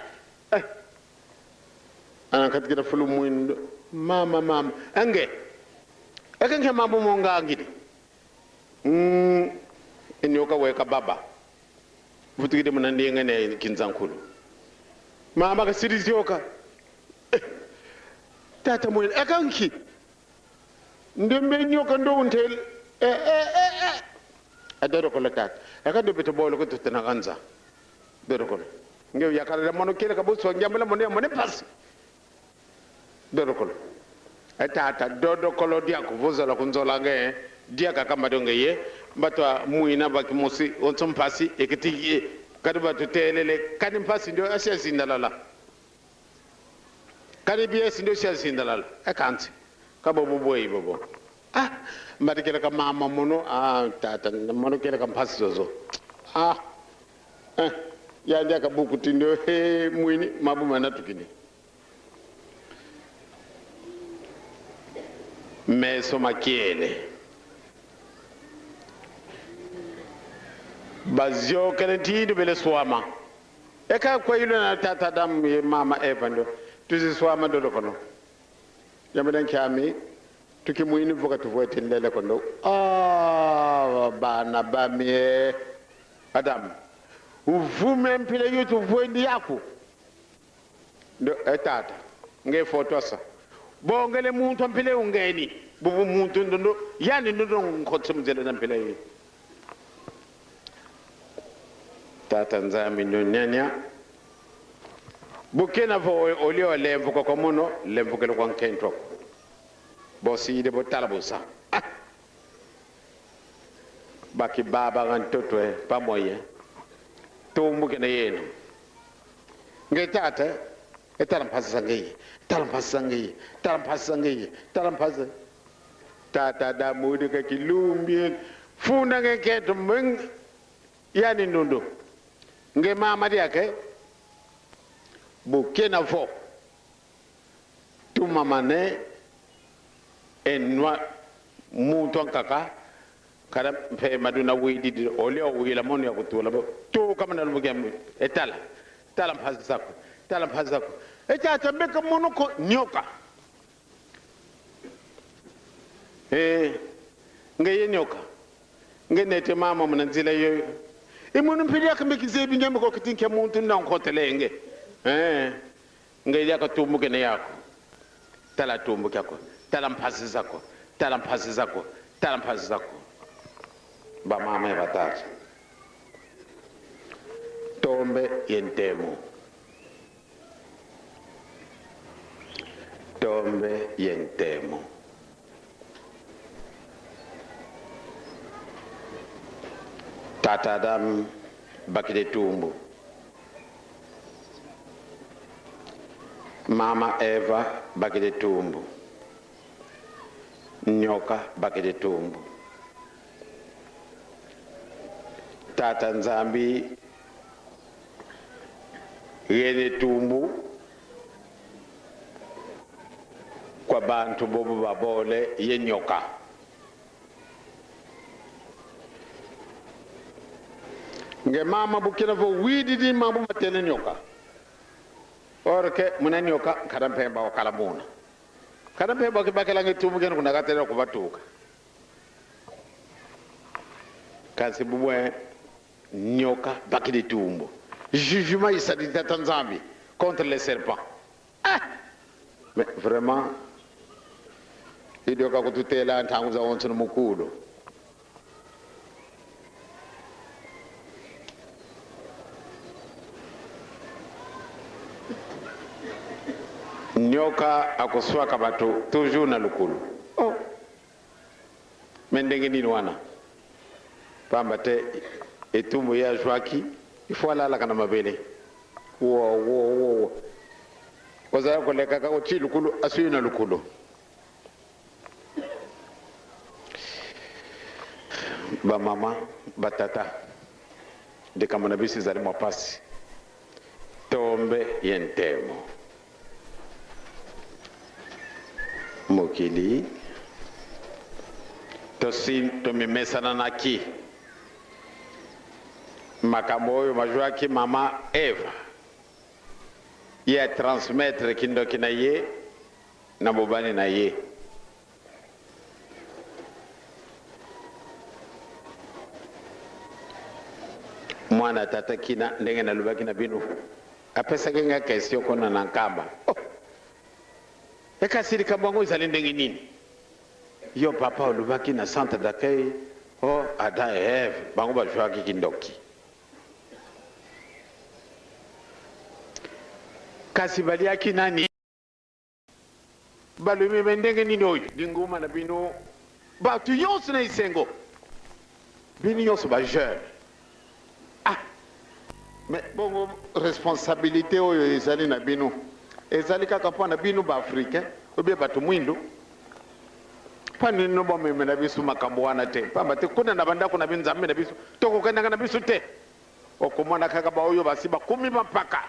ana katikira fulu mwindo mama ange ekenke mambo monga ngidi inyoka weka baba vutikide munandi ngene kinzankulu mama ka sirizioka tata mwe ekanki ndembe nyoka ndo untel adoro ko tata akando beto bolo ko tutana ganza doro ko ngew yakala mono kele ka bo so njamala mone pass doro ko tata dodo kolo dia ko voza la kunzola nge dia ka kama donge ye mbatwa muina baki mosi onsom pasi ekiti kadu batu telele kani pasi ndio asia sindalala kani bies ndio asia sindalala akanti kabo boboyi bobo mbati kele ka mama mono tata mono kele ka pasi zozo ya ndia ka buku tindo muini mabu manatukini meso makiele bazio kanenti bele swama eka kwa yule na tata dam mama Eva ndo tuzi swama do kono yamadan kyami tuki muini voka tuvoete lele kono bana bamie adam uvume mpile yutu voendi yako ndo tata nge fotosa bongele muntu mpile ungeni bubu muntu ndo yani ndo ngotsumzele na mpile yi tata nzami nyanya bukena vo olio lemvu ko mono lemvu ke ko kento bosi de botala bosa baki baba kan totwe pamoye tumbu ke yeno nge tata etaram pasangi taram pasa tata da mudi ka kilumbi funda nge kento meng yani nundu nge mama yake bukena vo tu mama ne enwa muntu kaka kada pe maduna widi ole o wila mon ya kutula to kama na lugam etala talam hazako echa tambe ka mono ko nyoka nge nyoka nge nete mama mnanzila yo imuntu mpili yakambe kizebi nyambe ko kitinke muntu na nkotelenge nge yaka tumbuke ne yako tala tumbuke yako tala mphazi zako ba mama batatu tombe yentemo tata Adam bakide tumbu mama Eva bakide tumbu nyoka bakide tumbu tata nzambi yene tumbu kwa bantu bobo babole ye nyoka nge mama bukina vo wididi mambo matene nyoka orke muna nyoka kadampemba wakala muna kadampemba kibakela ngetumbu kene kunakatela kubatuka kasi bubwe nyoka bakili tumbo. Jugement isali tata nzambi contre les serpents. Ah! Mais vraiment, il doit que tout est là en tant que nous avons mukulu. Nyoka akoswaka bato toujours na lukulu. Oh. Mendenge nini wana? Pamba te etumbu ya jwaki ifo alala kana mabele. Wo. Kozaya koleka ka uchi lukulu asuyi na lukulu. Ba mama, ba tata. De kama bisi zali mwapasi. Tombe yentemo. Mokili. Tosin tomimesana naki. Makamoyo majwaki mama Eva. Ye transmettre kindoki na ye na bobani na ye. Mwana tata kina ndenge na lubaki na binu. Apesa genga kesio kona na nkamba. Oh. Eka siri kabongo izali ndenge nini? Yo papa lubaki na centre d'accueil. Oh Adam et Ève bango bajwaki kindoki. Kasi baliaki nani? Balumi bendenge nini oyo? Dinguma na bino. Batu yonso na isengo. Bini yonso ba jeune. Ah! Mais bongo responsabilité oyo ezali na bino. Ezali kaka po na bino ba africain, obi batu mwindu. Pani no bo meme na bisu makambo wana te. Pamba te kuna na bandako na binzambe na bisu. Toko kenda na bisu te. Okomona kaka ba oyo basiba kumi mapaka.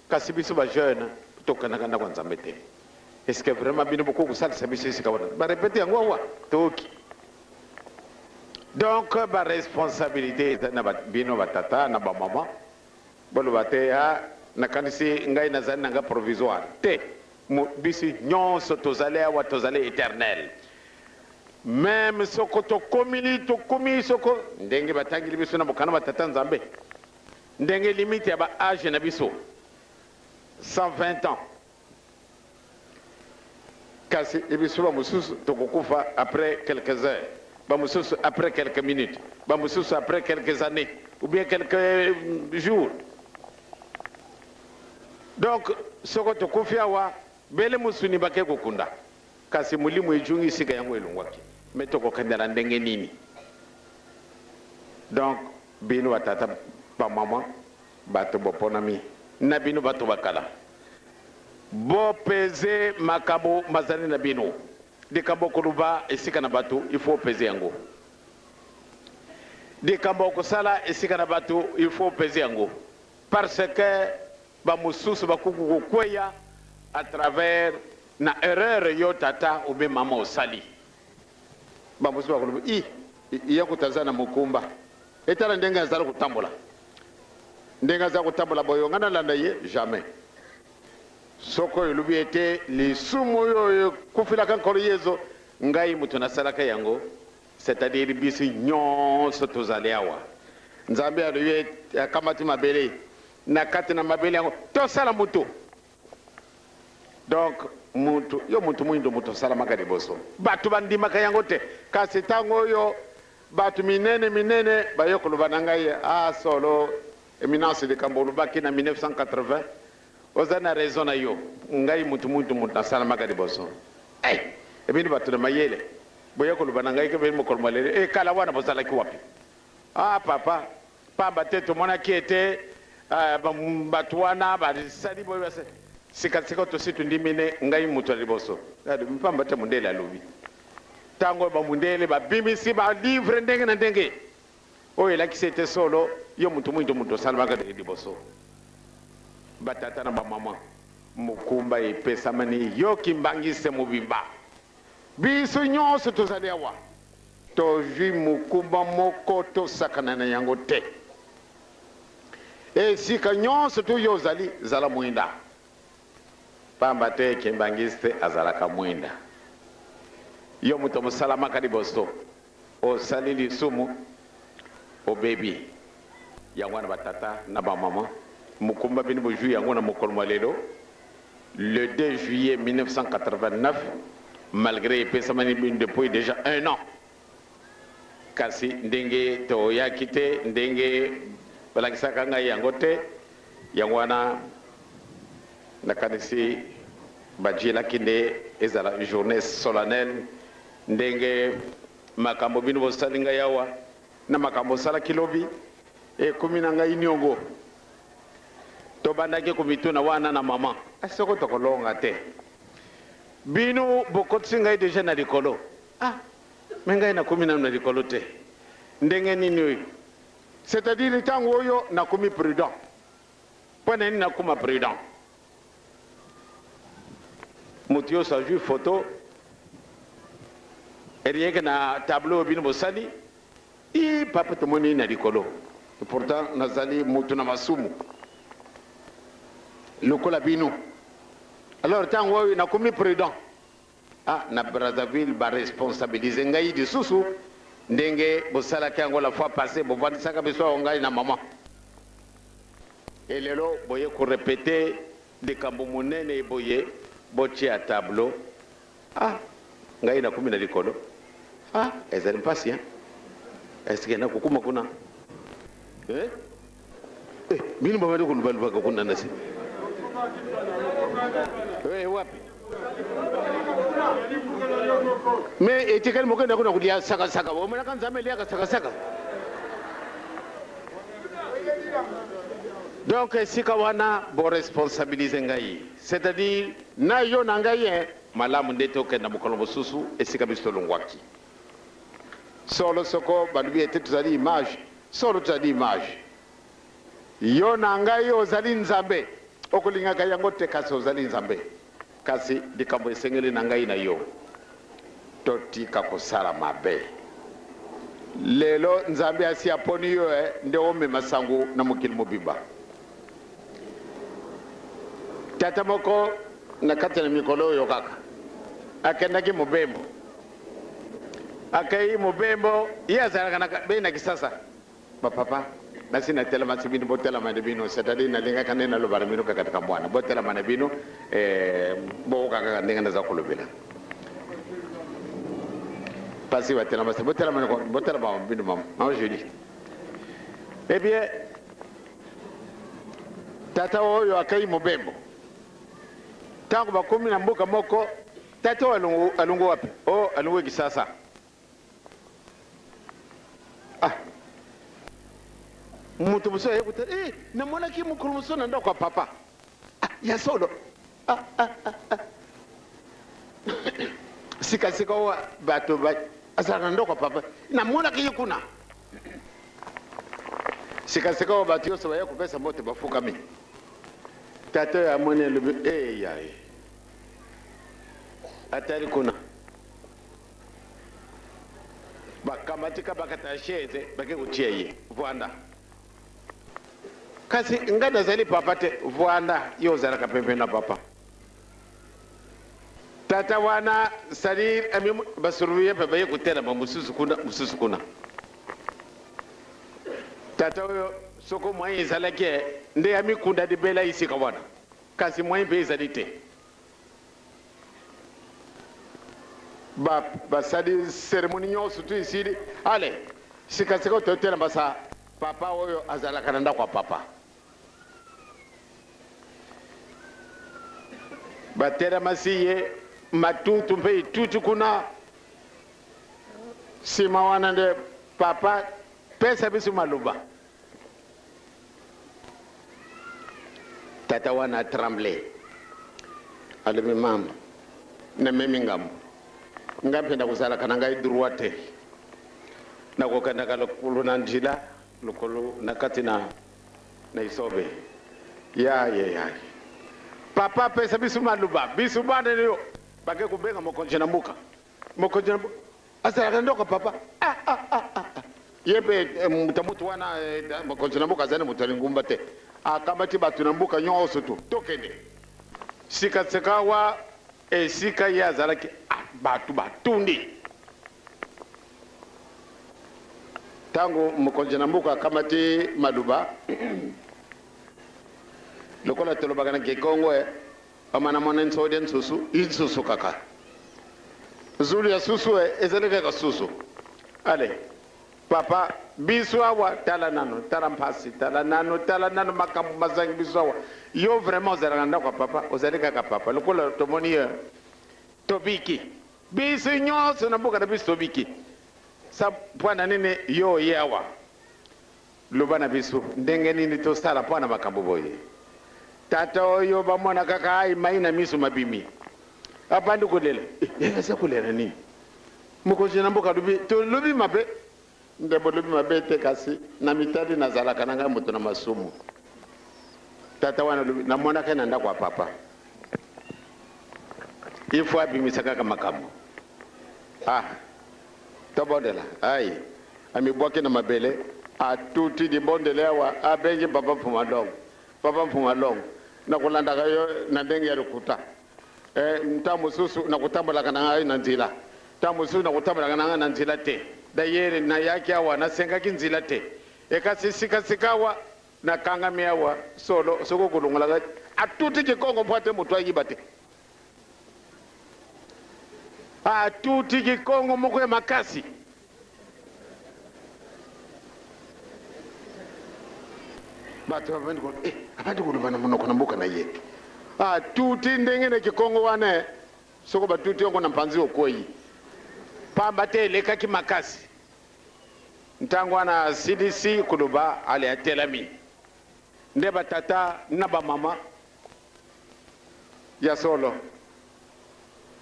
Kasi biso ba jeune tokana kana kwa nzambe te. Est-ce que vraiment bino beaucoup kusalisa biso isika wana? Ba répéter yango wa toki. Donc ba responsabilité na ba bino batata na ba mama. Bolo bate ya nakanisi ngai nazali nanga provisoire te. Bisi nyonso tozale wa tozale éternel. Même soko to komi soko ndenge batangili biso na bokana batata nzambe. Ndenge limite ya ba âge na biso 120 ans. Kasi ebiso ba mususu tokokufa après quelques heures, ba mususu après quelques minutes, ba mususu après quelques années ou bien quelques jours. Donc soko tokufia wa bele musuni bake kokunda. Kasi mulimu ejungi sika yango elongwaki. Metoko kandela ndenge nini. Donc bino batata ba mama bato boponami na bino bato bakala. Bo peze makabo mazali na bino. De kambo kuluba esika na bato il faut peser yango. De kambo kosala esika na bato il faut peser yango. Parce que ba mususu bakuku kweya à travers na erreur yo tata ube mama osali. Ba mususu bakuluba iya kutazana mukumba. Etala ndenga zala kutambola. Ndenga za kutambola boyo ngana landa ye jamais. Soko yulubi ete lisumu yo kufila kankoro yezo ngai mutu nasalaka yango, c'est-à-dire bisi nyonso tozali awa. Nzambe aluye akamati mabele na kati na mabele yango tosala mutu. Donc mutu yo mutu mwindo mutu sala makadi boso. Batu bandimaka yango te. Kasi tango yo batu minene bayokolo banangai solo éminence de Kambolu baki na 1980. Ozana raison na yo ngai mutu nasala makadi boso. Ebini batu na mayele boyokolo banangai ke be mokolo malele kala wana bosala ki wapi? Papa pamba te to mona ki ete batu wana basali boyo base sika to situ ndimine ngai mutu liboso. Mpamba te mundele alobi. Tango ba mundele ba bimisi ba livre ndenge na ndenge. Oyo la kisete solo yo mutu mutu sala makadi liboso. Batata na ba mama mukumba epesa mani yo kimbangise mubimba. Biso nyonso tozali awa. Tozwi mukumba moko tosakana na yango te. Sika nyonso tu yo zali zala mwinda. Pamba te kimbangise azalaka mwinda. Yo muto musala makadi boso. O salili sumu o baby. yango na batata na bamama mukumba bini bojui yango na mokolo mwa lelo le 2 juillet 1989 malgré epesamani bino depuis déjà 1 an kasi ndenge toyaki te ndenge balakisaka ngai yango te yango wana nakanisi bajielaki nde ezala journée solennelle ndenge makambo bino bosali ngai awa na makambo osalaki lobi ekomi na ngai niongo tobandaki komituna wana na mama asoko tokolonga te bino bokotisi ngai deja na likolo me ngai nakomi nanu na likolo te ndenge nini oyo c'est-à-dire ntango oyo nakomi prudent mpo na nini nakoma prudent moto nyonso azwi photo erieke na tableau bino bosali papa tomoni na likolo pourtant nazali moto na masumu lokola bino alors ntango oyo nakomi prudent na Brazzaville baresponsabilize ngai lisusu ndenge bosalaki yango la fois passé bovandisaka biso awo ngai na mama elelo boye korepete likambo monene boye botia tableau ngai nakomi na likolo ezali mpasi eske nakokuma kuna bino bamadi kolubalubaka kuna nasi wapi me etikali mokenda kuna kulia sakasaka omonaka nzambe eliaka sakasaka donc esika wana boresponsabilize ngai c'est-à-dire na yo na ngai malamu nde tokenda mokolo mosusu esika biso tolongwaki solo soko balubi ete tozali image solo tozali image yo na ngai ozali nzambe okolingaka yango te kasi ozali nzambe kasi likambo esengeli na ngai na yo totika kosala mabe lelo nzambe asi aponi yo nde omema sango na mokili mobimba tata moko na kati na mikolo oyo kaka akendaki mobembo akai mobembo ye azalaka be na kisasa bapapa nasi natelema si bino botelama na bino c'est-à-dire nalingaka nde nalobala bino katika mwana botelama na bino bokokaka ndenge naza kolobela pasi batelama se botelama bino mama joli eh bien tata oyo akai mobembo ntango bakomi na mboka moko tata oyo alungu wapi alungu kisasa mutu muso yekuta namonaki mukulu muso na ndako kwa papa ya solo sika wa bato ba asala ndako kwa papa namonaki yekuna sika wa bato yoso ya kupesa mote bafukami tata ya mone lubi ya atari kuna bakamatika bakatasheze bakekutia ye vwanda kasi ngada zali papa te vwanda yo zalaka pempe na papa tata wana salir ami basuruye pe baye kutena ba mususu kuna tata oyo soko mwayi zalake nde ami kunda de bela isika wana kasi mwayi be zalite basali cérémonie nyonso tu isili ale sikasika ototela basa papa oyo azalaka na ndako ya papa batelemasi ye matutu mpe itutu kuna nsima wana nde papa pesa biso maloba tata wana atremble alobi mama namemi ngambo ngampenda kuzalaka na ngai droit te nakokendaka lokolo na njila lokolo na kati na isobe ya papa pesa biso maluba biso bana yo bake kubenga mokonje na mbuka azalaka ndoko papa yebe mutamutu wana mokonje na mbuka azali mutu alingumba te akambati batu na mbuka nyonso tu tokende sikaseka wa esika ye azalaki batu batundi tangu mukonjenambuka kamati maduba lokola tolobagana kikongwe amana monen soden susu insusu kaka zulu ya susu ezeleke ka susu ale papa biswawa tala nano makambo mazangi biswawa yo vraiment ozalaka kwa papa ozaleka ka papa lokola tomoni tobiki biso nyonso na mboka na biso tobiki sa pwana nini yo yawa loba na biso ndenge nini tosala pwana makambo boye tata oyo bamona kaka ai maina miso mabimi apandi kulela yesa kulela nini mukoje na mboka lubi to lubi mabe ndebo lubi mabe te kasi na mitadi na zalaka nanga mutu na masumu tata wana lubi na mona kana nda kwa papa ifo abimisa kaka makambo tobondela ai amibwake na mabele atuti di bondelewa abengi papa mfumalongo na kulanda kayo na ndenge ya rukuta ntamu susu na kutambola kana ai na nzila tamu susu na kutambola kana na nzila te dayere na yake awa na senga kinzila te ekasisikawa na kangamia wa solo soko kulungula atuti kikongo mpate mutu ayibate atuti kikongo moko ya makasi batu abandi kulubana munoko na mboka na ye tuti ndenge ne kikongo wane soko batuti yongo na mpanzi okoyi pamba te leka ki makasi ntango wana CDC kuluba ale atelami nde batata na ba mama ya solo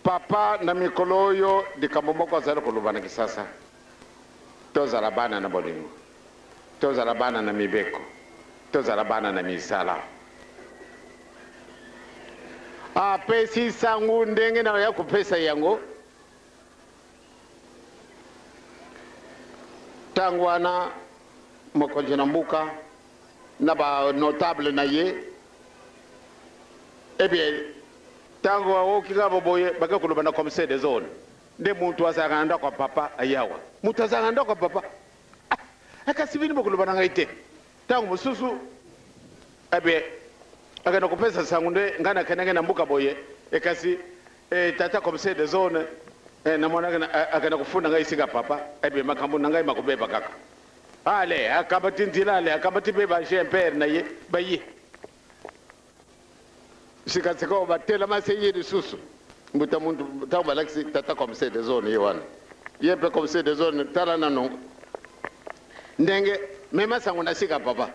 papa na mikolo yo dikamomoko azali kuluba na kisasa tozala bana na bolingo tozala bana na mibeko tozala bana na misala pesi sangu ndenge na ya kupesa yango tangu wana mokonje na mbuka na ba notable na ye ebie tangu wakika boboye baka kuluba na commissaire des zones nde muntu azaganda kwa papa ayawa muntu azaganda kwa papa akasibini bokuluba na ngaite tangu mususu abe akana kupesa sangu nde ngana kenenge na mbuka boye ekasi tata commissaire des zones na mwana akana kufuna ngai siga papa abe makambo ngai makubeba kaka ale akabati ndilale akabati beba jempere na ye bayi sikatsiko batela maseyiri susu mbuta muntu tawu balaksi tata commissaire des zones yewana yepe commissaire des zones tala nano ndenge mema sangu na siga papa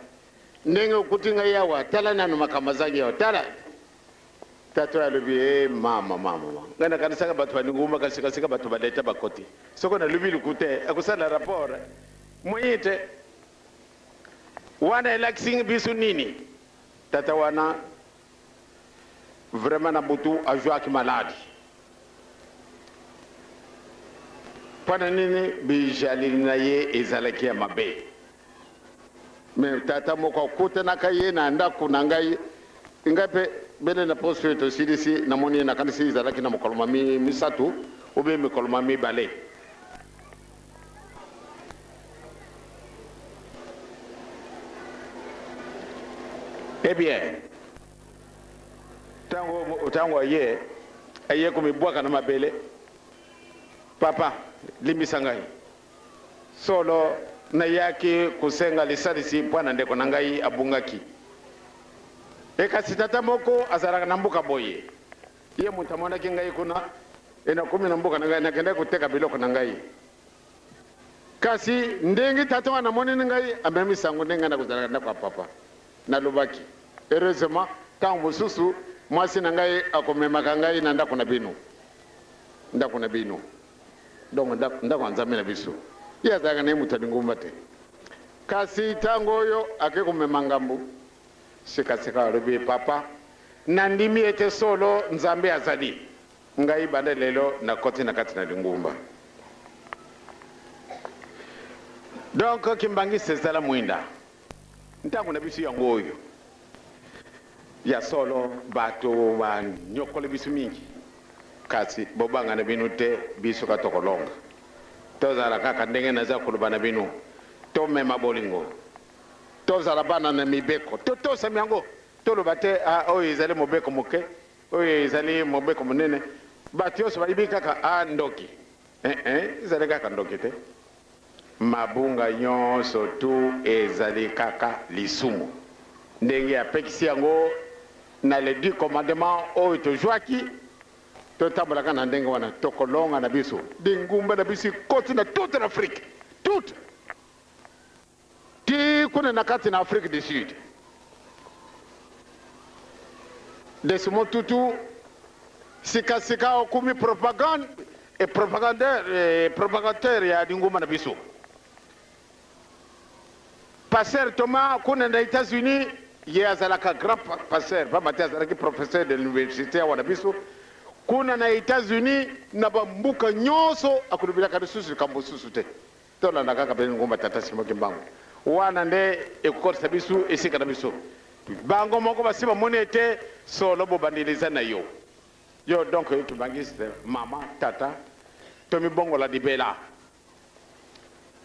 ndenge ukutinga yawa tala nano makamazangi yawa tala tato ya lubi mama ngana kanisaka batu baninguma kasika batu baleta bakoti soko na lubi lukute akusala rapport moyite wana relaxing bisu nini tata wana vraiment na butu ajua ki maladi pana nini bijali na ye ezalaki ya mabe me tata moko kuta na kaye na ndaku na ngai ngape bele na poste to CDC na moni na kanisi ezalaki na mokoloma misatu obe mokoloma mibale bien tango aye kumibwaka na mabele papa limbisa ngai solo na yake kusenga lisalisi pwana ndeko na ngai abungaki ekasi tata moko azalaka na mbuka boye ye muntu amonaki ngai kuna ena kumi na mbuka na ngai nakenda kuteka biloko na ngai kasi ndenge tata wana moneni ngai amemi sango ndenge na kuzalaka na kwa papa na lubaki heureusement tango mususu mwasi na ngai akomemaka ngai na ndako na bino donc ndako nzambe na biso ye azalaka naye mutu alingumba te kasi tango oyo ake komema ngambu sikasika alobi papa nandimi ete solo nzambe azali ngai banda lelo na koti na kati na lingumba donc kimbangisi ezala mwinda ntango na biso yango oyo ya solo bato banyokole biso mingi kasi bobanga na bino te biso katokolonga tozala kaka ndenge naza koloba na bino to mema bolingo tozala bana na mibeko totosami yango toloba te oyo ezali mobeko moke oyo ezali mobeko monene bato nyonso bayibi kaka ndoki ezali kaka ndoki te mabunga nyonso tu ezali kaka lisumu ndenge apekisi yango na le 10 commandement oyo tozwaki totambolaka na ndenge wana tokolonga na biso dingumba na biso koti na toute l'Afrique toute ti kuna na kati na Afrique du Sud Desmond Tutu sika okumi propagande et propagateur ya dingumba na biso Pasteur Thomas kuna na États-Unis ye azalaka grand pasteur pamate azalaki professeur de l'université ya wana biso kuna na États-Unis na bambuka nyonso akulubilaka lisusu likambo susu te tolanda kaka pene ngomba tata Simoki Mbangu wana nde ekokotisa biso esika na biso bango moko basi bamoni ete solo bobandeliza na yo donc tubangisi mama tata tomibongola libela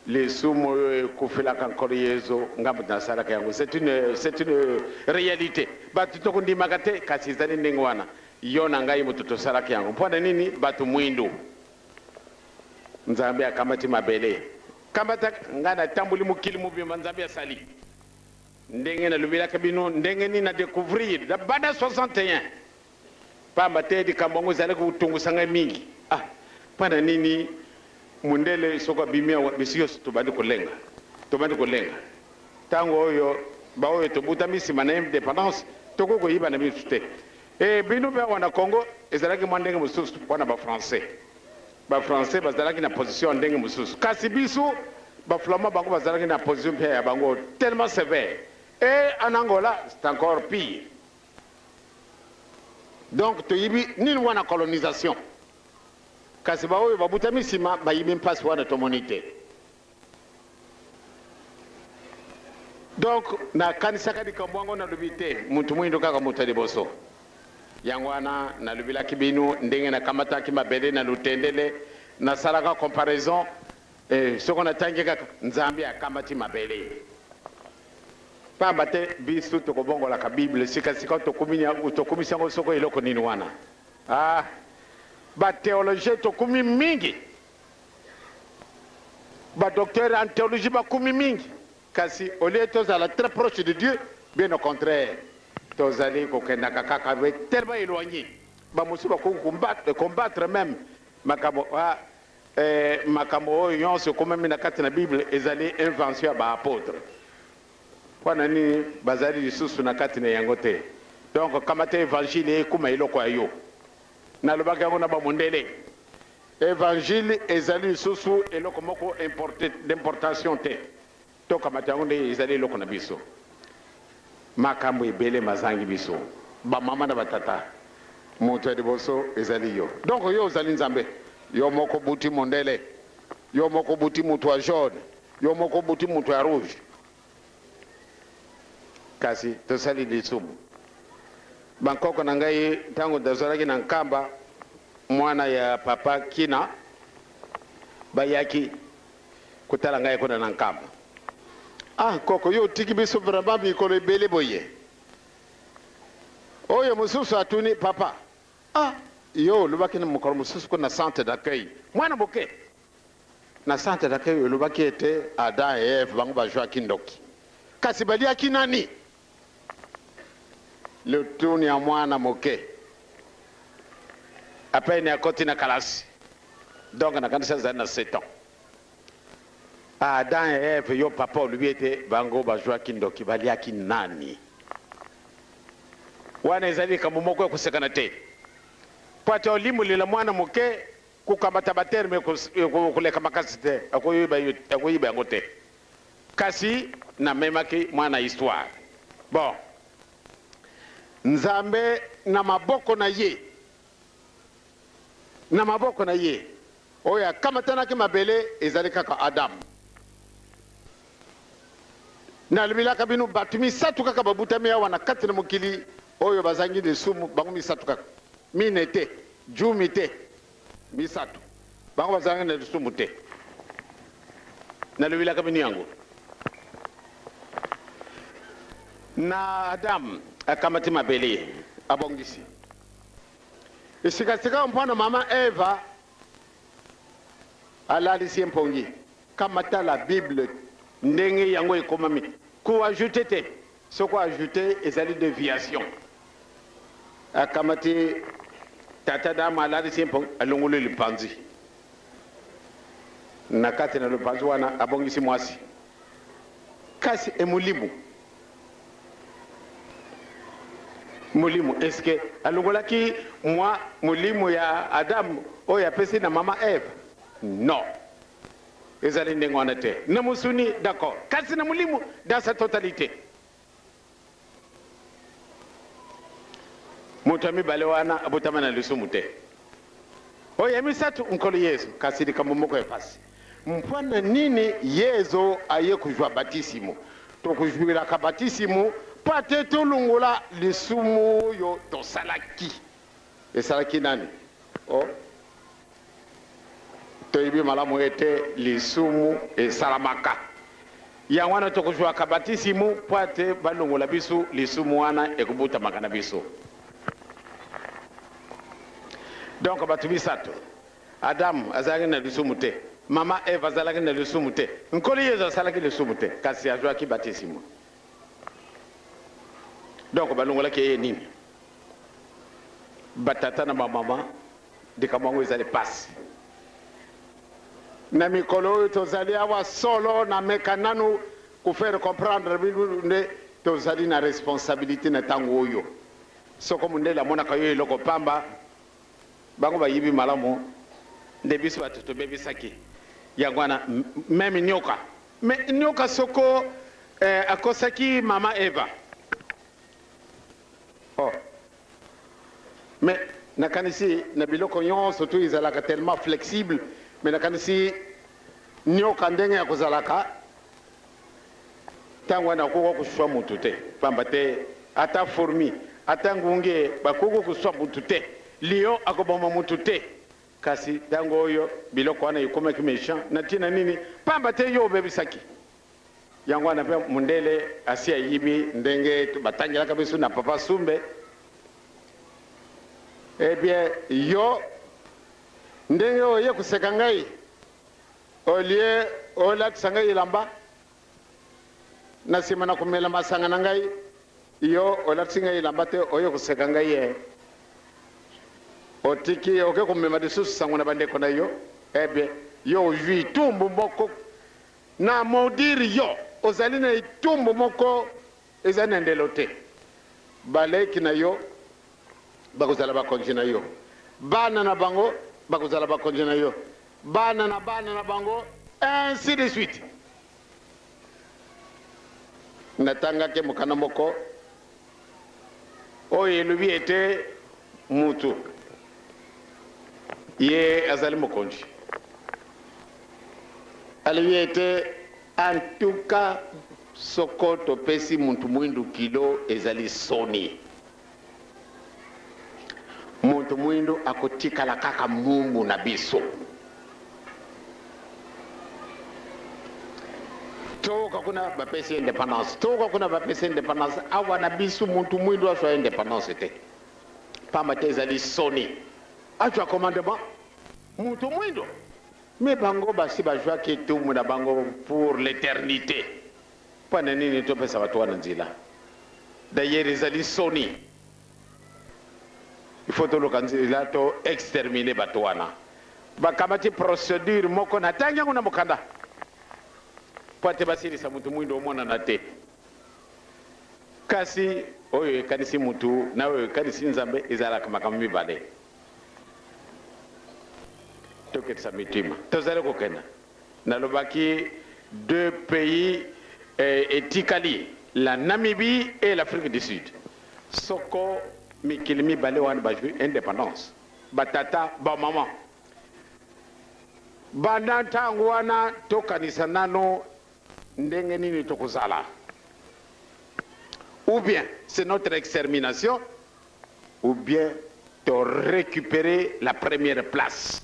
lisumu oyo ekufilaka nkolo yezo ngambo nasalaka yango c'est une réalité bato tokundimaka te kasi ezali ndenge wana yo na ngai moto tosalaka yango mpona nini bato mwindu nzambe akamati mabele kambata ngai natamboli mokili mobimba nzambe asali ndenge nalobelaka bino ndenge nini na découvrir banda 61 pamba te likambo yango ezalaki kotungusa ngai mingi mpona nini mundele soko bimia biso nyonso tobandi kolenga ntango oyo baoyo tobutami nsima na indépendance tokoki koyiba na biso te bino mpe awa na Congo ezalaki mwa ndenge mosusu mpona bafrançais bazalaki na position ya ndenge mosusu kasi biso baflamand bango bazalaki na position mpe ya bango tellement sévère et en Angola c'est encore pire donc toyibi nini wana colonisation kasi baoyo babutami nsima bayibi mpasi wana tomoni te donc nakanisaka likambo yango nalobi te mutu mwindo kaka mutu aliboso yango wana nalobilaki bino ndenge nakamataki mabele na lutendele nasalaka comparaison soko natangi kaka nzambe akamati mabele pamba te biso tokobongolaka bible sikasika tokomisi yango soko eloko nini wana bathéologie tokumi mingi badocteur en théologie bakumi mingi kasi au lieu tozala très proche de Dieu bien au contraire tozali kokendaka kaka tellement éloigné bamosusu bakoki combattre même makambo oyo nyonso ekomami na kati na bible ezali invention ya baapôtre mpona nini bazali lisusu na kati na yango te donc kamata évangile ekuma eloko ya yo nalobaki yango na bamondele évangile ezali lisusu eloko moko d'importation te tokamata yango nde ezali eloko na biso makambo ebele mazangi biso bamama na batata moto ya liboso ezali yo donc yo ozali nzambe yo moko buti mondele yo moko buti moto ya jaune yo moko buti moto ya rouge kasi tosali lisumu bankoko na ngai ntango tozalaki na nkamba mwana ya papa kina bayaki kotala ngai kuna na nkamba koko yo tiki biso vraiment mikolo ebele boye oyo mosusu atuni papa yo olobaki na mokolo mosusu ko na centre d'accueil mwana boke na centre d'accueil olobaki ete Adam et Eve bango bajwaki ndoki kasi baliaki nani le tuni ya mwana moke apene akoti na kalasi donc nakanisa ezali na 7 ans Adam et Eve yo papa olobi ete bango bajwaki ndoki baliaki nani wana ezali likambo moko ya kosekana te po ate olimulela mwana moke kukamata baterme koleka makasi te akoyiba yango te kasi namemaki mwana histoire bon nzambe na maboko na ye oyo akamatanaki mabele ezali kaka Adam nalobilaka bino bato misatu kaka babutami awa na kati na mokili oyo bazangi lisumu bango misatu kaka mine te jumi te misatu bango bazangi na lisumu te nalobilaka bino yango na Adam akamati mabele abongisi isikasika mpwana mama Eva alalisi mpongi kamata la Bible ndenge yango ekomami ko ajouter te soko ajouter ezali déviation akamati tata dama alalisi mpongi alongolo lipanzi na kati na lipanzi wana abongisi mwasi kasi emulimu mulimu est-ce que alongolaki moi mulimu ya Adam oyo apesi na mama Eve non ezali ndenge wana te na musuni d'accord kasi na mulimu dans sa totalité moto mibale wana abotama na lisumu te oyo ya misatu nkolo Yesu kasi likambo moko epasi mpwana nini Yesu aye kujwa batisimo tokujwilaka batisimo pate tolungola lisumu yo tosalaki esalaki nani toyebi malamu ete lisumu esalamaka yango wana tokuzwaka batisimu pate balongola biso lisumu wana ekubutamaka na biso donc bato misato Adamu azalaki na lisumu te mama Eva azalaki na lisumu te nkolo Yesu asalaki lisumu te kasi azwaki batisimu donc balongolaki ye nini batata na bamama likambo yango ezali pasi na mikolo oyo tozali awa solo na meka nanu kufaire comprendre nde tozali na responsabilité na ntango oyo soko mundele amonaka yo eloko pamba bango bayibi malamu nde biso bato tobebisaki yango wana meme nyoka me nyoka soko akosaki mama Eva mais nakanisi na biloko nyonso tu ezalaka tellement flexible mais nakanisi nyoka ndenge ya kozalaka ntango wana akoko kuswa mutu te pamba te ata fourmi ata ngunge bakoko kuswa mutu te lion akoboma mutu te kasi ntango oyo biloko wana ekomaki méchant na ntina nini pamba te yo obebisaki yango wana mpe mundele asi ayibi ndenge batangelaka biso na papa Sumbe eh bien yo ndenge oye kuseka ngai olie olatisa ngai elamba na nsima na komela masanga na ngai yo olatisi ngai elamba te oye kuseka ngai ye otiki oke komema lisusu sango na bandeko na yo eh bien yo ozwi itumbu moko na modiri yo ozali na itumbu moko ezali na ndelo te baleki na yo bakozala bakonzi na yo bana na bango bakozala bakonzi na yo bana na bango ainsi de suite natangaki mokana moko oyo elobi ete mutu ye azali mokonzi alobi ete en tout cas soko topesi muntu mwindu kilo ezali soni muntu mwindu akotikala kaka mumu na biso toka kuna bapesi indépendance awa na biso muntu mwindu azwa indépendance te pamba te ezali soni azwa commandement muntu mwindu me bango basi bazwaki etumbu na bango pour l'éternité mpona nini topesa bato wana nzela d'ailleurs ezali soni il faut toluka nzela to exterminer bato wana bakamati procédure moko na ntangi yango na mokanda po ate basilisa mutu mwindo omonana te kasi oyo ekanisi mutu na oyo ekanisi nzambe ezalaka makambo mibale toketisa mitima tozali kokenda nalobaki deux pays etikali la Namibie et l'Afrique du Sud soko mikili mibale wana bazwi indépendance batata bamama banda ntango wana tokanisa nano ndenge nini tokozala ou bien c'est notre extermination ou bien de récupérer la première place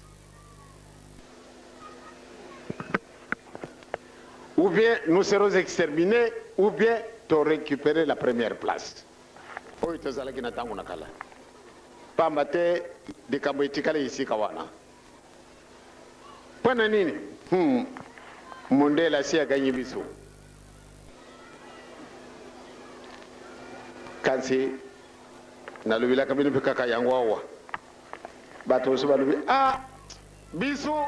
ou bien nous serons exterminés ou bien to récupérer la première place oyo tozalaki na ntango na kala pamba te likambo etikala esika wana mpo na nini mondele asi aganyi biso kasi nalobelaka bino mpe kaka yango awa bato oso balobi biso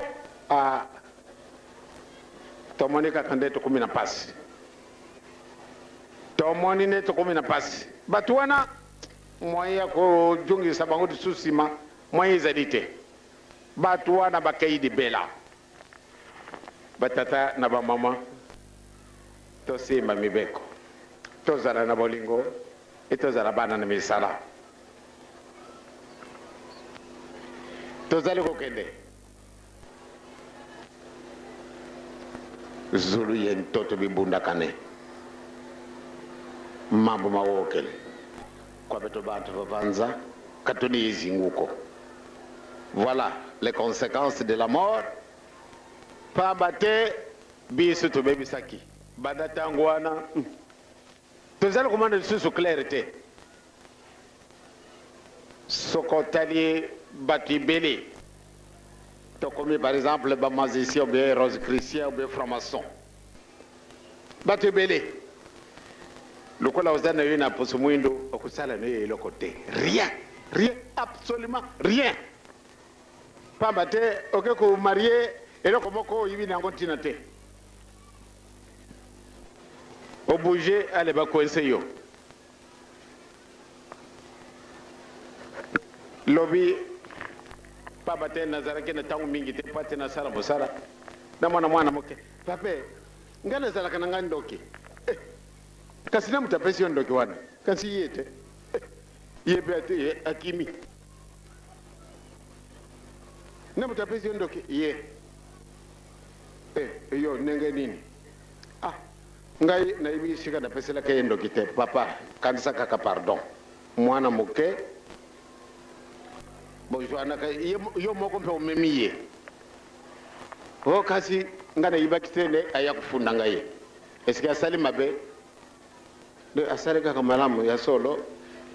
tomoni kaka nde tokomi na pasi tomoni nde tokomi na pasi bato wana moyen ya kojongisa bango lisusu nsima moyen ezali te bato wana bakei libela batata na bamama tosimba mibeko tozala na bolingo tozala bana na misala tozali kokende zulu ye ntoto bibundakane mambo mawokele kwabe to bantu bavanza katoni izinguko voilà les conséquences de la mort pamba te biso tobebisaki banda ntango wana tozali komanda lisusu claire te soko otali bato ebele tokomi par exemple bamagicien ou bien rose christien ou bien franc-maçon bato ebele lokola oza na yo na poso mwindo okusala na yo eloko te rien absolument rien pamba te oke komarie eloko moko oyibi na yango ntina te obouge ale bakoinse yo lobi pamba te nazalaki na ntango mingi te mpo ate nasala mosala na mwana moke pape ngai nazalaka na ngai ndoki kasi na moto apesi yo ndoki wana kasi ye te ye mpe ate akimi na moto apesi yo ndoki ye yo ndenge nini ngai nayebi esika napeselaka ye ndoki te papa kanisa kaka pardon mwana moke bozwanaka yo moko mpe omemi ye kasi ngai nayibaki te nde aya kofunda ngai ye eske asali mabe asali kaka malamu ya solo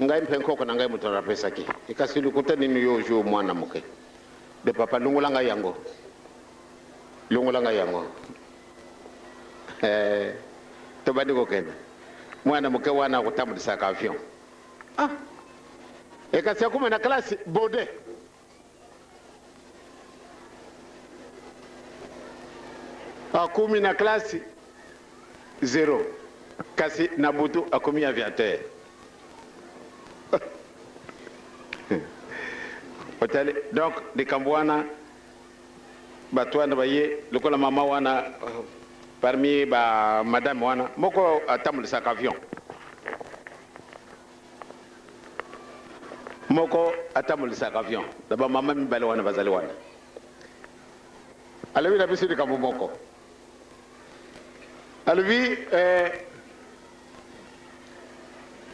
ngai mpe nkoko na ngai moto napesaki ekasi lukuta nini yo ozwi mwana moke de papa lungola ngai yango tobandi kokende mwana moke wana akotambulisaka avion ekasi akuma na klase bode akumi na klase 0 kasi na butu akomi aviateur otali donc likambo wana bato wana baye lokola mama wana parmi ba madame wana moko atambulisaka avion daba mama mibale wana bazali wana alobi na biso likambo moko alobi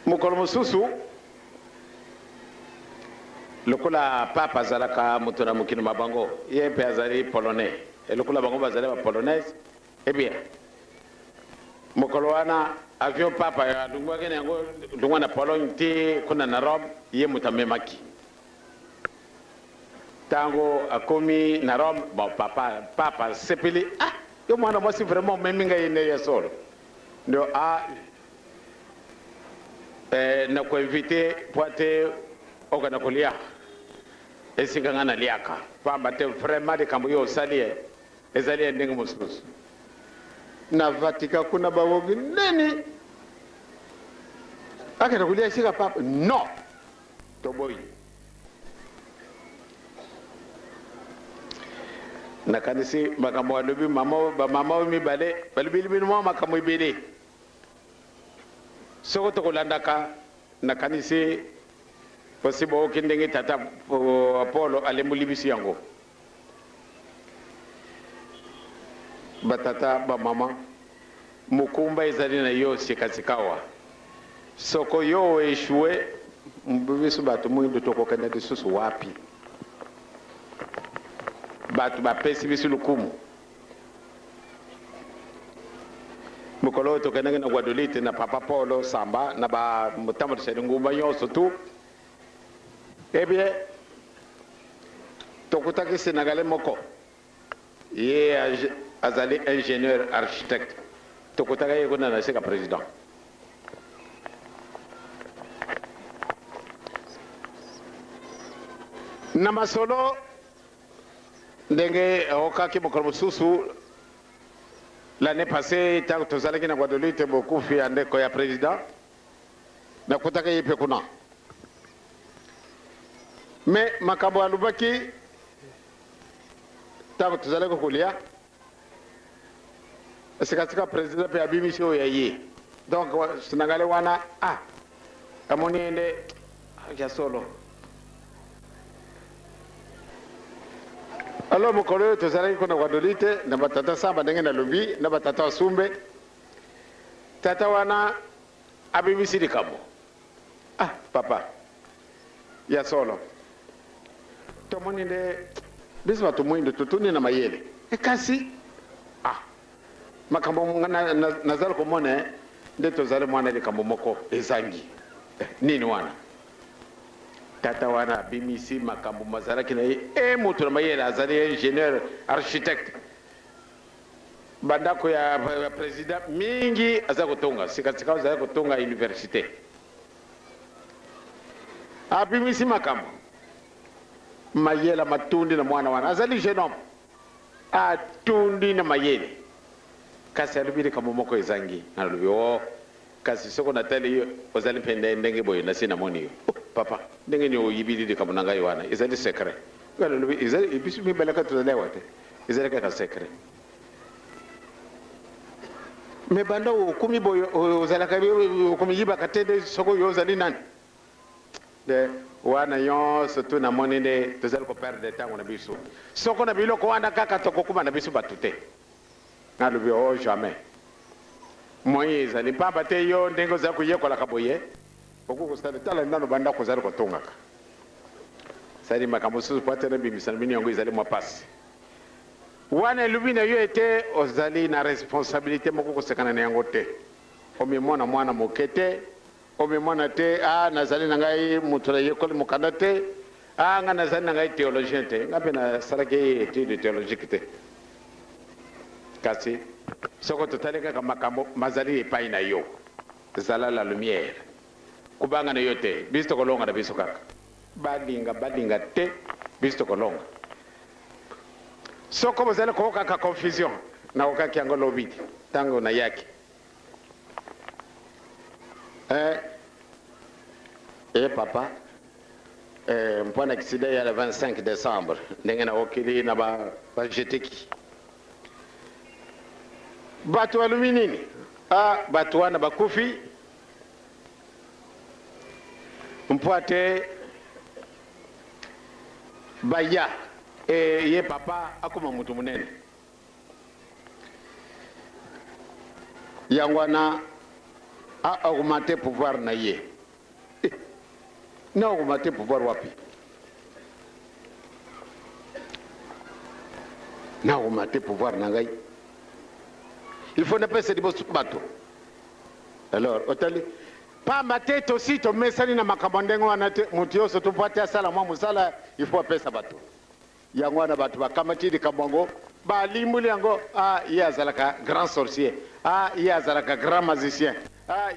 mokolo mosusu lokola papa azalaka moto na mokili mabango ye mpe azali polonais lokola bango bazali bapolonaise bien mokolo wana avion papa adungwaki na yango dungwa na pologne te kuna na Rome ye moto amemaki ntango akomi na Rome bon papa sepeli yo mwana mwasi vraiment omemi ngai ye nde ya solo ndo nakoinvite po ate okana kolia esika nga naliaka pamba te vraiment likambo yo osali ye ezali ya ndenge mosusu na vatika kuna bawogi nini akenda kolia esika papa non toboyi nakanisi makambo alobi bamama mibale balobi libino mwa makambo ebele soko tokolandaka nakanisi posibo oki ndenge tata Apolo alembuli biso yango batata bamama mokumba ezali na yo sikasikawa soko yo eshue biso bato mwindo tokokenda lisusu wapi bato bapesi biso lukumu mokolo to kenenge na Guadolite na Papa Polo Samba na ba mutama se ngumba nyonso tu ebie to kutaki Sénégalais moko ye azali ingénieur architecte to kutaka ye kuna na sika président na masolo ndenge okaki mokolo mosusu l'année passée ntango tozalaki na Guadeloupe bokufi ya ndeko ya président nakutaka ye mpe kuna me makambo alobaki ntango tozalaki kolia sikasika président mpe abimisi oyo ya ye donc Sénégalais wana amoni ende ya solo. Alors mokolo oyo tozalaki kuna Guadeloupe na batata Samba ndenge nalobi na batata Wasumbe tata wana abimisi likambo papa ya solo tomoni nde biso bato mwindo totuni na mayele kasi makambo nazali komona nde tozali mwana likambo moko ezangi nini wana tata wana abimisi makambo mazalaki na ye moto na mayele azali ingénieur architecte bandako ya président mingi aza kotonga sikasika azali kotonga université abimisi makambo mayele matundi na mwana wana azali jeune homme atundi na mayele kasi alobi likambo moko ezangi nalobi kasi soko natali yo ozali mpe ndenge boye nasi namoni yo papa ndenge ni oyibili likambo na ngai wana ezali secret nalobi ezali biso mibelaka tozalewa te ezali kaka secret me banda okumi boye ozalaka okumi yibaka te nde soko yo ozali nani de wana nyonso tu namoni nde tozali koperdre ntango na biso soko na biloko wana kaka tokokuma na biso bato te nalobi jamais moye ezali pamba te yo ndenge ozali koyekolaka boye okokosala tala nano bandako ozali kotongaka sali makambo mosusu po ate nabimisa na bino yango ezali mwa pasi wana elobi na yo ete ozali na responsabilité moko kosekana na yango te omemona mwana moke te omemona te nazali na ngai moto na yekoli mokanda te nga nazali na ngai théologien te nga mpe nasalaki étude théologique te kasi soko totali kaka makambo mazali epai na yo zala la lumière kubanga na yo te biso tokolonga na biso kaka balinga te biso tokolonga soko bozali kokaka confusion nakokaki yango lobi ntango na yaki papa mpona accident ya le 25 décembre ndenge nakokili na bajeteki bato balumi nini bato wana bakufi mpo ate baya ye papa akoma mutu munene yango wana augmente pouvoir na ye na augmente pouvoir wapi na augmente pouvoir na ngai il faut napesa liboso bato alors otali pamba te tosi tomesani na makambo ndenge wana te moto nyonso to po ate asala mwa mosala il faut apesa bato yango wana bato bakamati likambo yango balimbuli yango ye azalaka grand sorcier ye azalaka grand magicien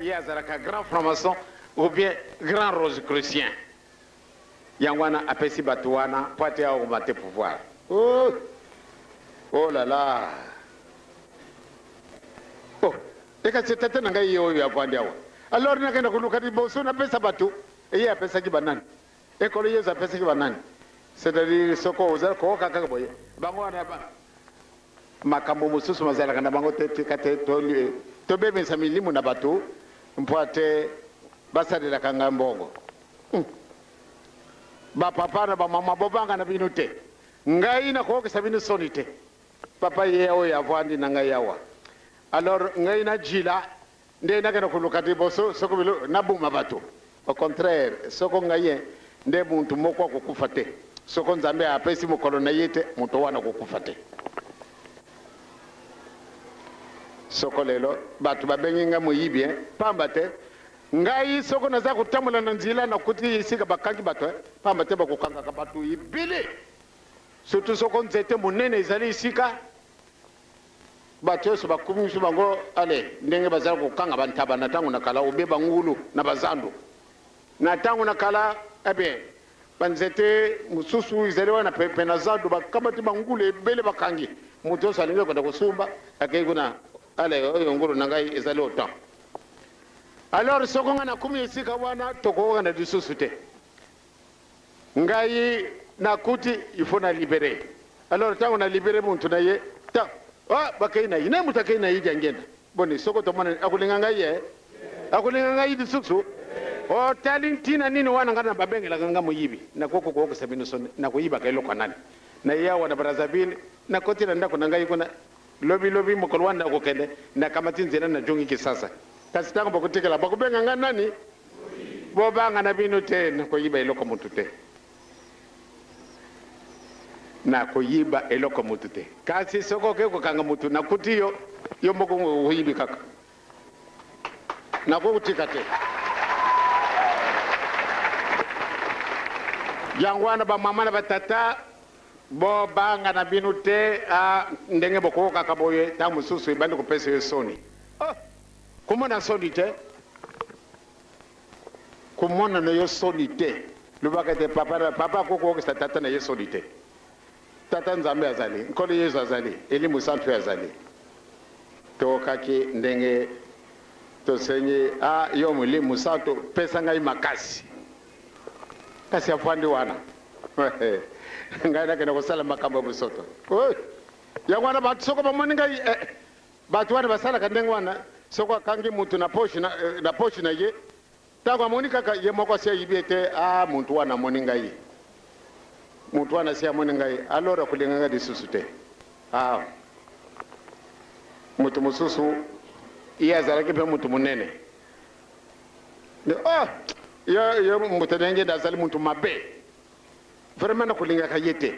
ye azalaka grand franc-maçon ou bien grand rosicrucien yango wana apesi bato wana po ate augmente pouvoir oh là là ekasi tete na ngai ye oyo avandi awa alors nakenda koluka liboso napesa bato eye apesaki banani ekolo yesu apesaki banani c'est-à-dire soko ozali koyoka kaka boye bango wana makambo mosusu mazalaka na bango tika te tobebisa milimu na bato mpo ate basalelaka ngai mbongo bapapa na bamama bobanga na bino te ngai nakokisa bino soni te papa ye oyo avandi na ngai awa alors ngai na jila nde nakenda koluka liboso soko bilo nabuma bato au contraire soko ngai nde muntu moko akokufa te soko nzambe apesi mokolo na ye te moto wana akokufa te soko lelo batu babengi nga muyibi pamba te ngai soko naza kutambula na nzila na kuti isika bakangi batu pamba te bakukanga ka batu ibili surtout soko nzete munene izali isika batu yoso bakumisu bango ale ndenge bazala kukanga bantaba na tangu nakala ubeba ngulu na bazandu na tangu nakala ebe banzete mususu izali wana pepe na zandu bakabati bangulu ebele bakangi mutu yoso alingi kwenda kusumba akei kuna ale oyo ngulu nangai ezali otan alors soko nga na kumi isika wana tokoka na lisusu te ngai nakuti ifo na libere alors tangu na libere muntu na ye ta bakei na ine mutu akei na ye jangenda boni soko tomona akulinga ngai lisusu o talintina nini wana ngana babengela nga muyibi na koko koko sabino son na kuyiba kailo kwa nani na yawa na Brazzaville na koti na ndako na ngai kuna lobi mukolwana kokende na kamati nzena na jongi kisasa kasi tango bakutikela bakubenga nga nani bobanga na bino te na kuyiba eloko mutu te na kuyiba eloko mutu te kasi soko ke kokanga mutu na kutiyo yo moko uyibi kaka na kukutika te yangwana ba mama na batata bo banga na binu te ndenge bokoka kaboye ta mususu ibandi kupesa yo soni kumona soni te kumona na yo soni te lubaka te papa koko ko tata na yo soni te tata nzambe azali nkolo yesu azali elimu santu azali to kaki ndenge to senye yo mulimu santu pesa ngai makasi kasi afandi wana ngai na kena kusala makambo busoto yangwana batu soko bamoni ngai batu wana basala kandenga wana soko kangi muntu na poshi na ye tango amoni kaka ye moko sia yibete muntu wana moni ngai muntu wana sia moni ngai alora kulinga ngai disusu te muntu mususu iya zalaki pe muntu munene yo mutenenge dazali muntu mabe vraiment na kulinga kayete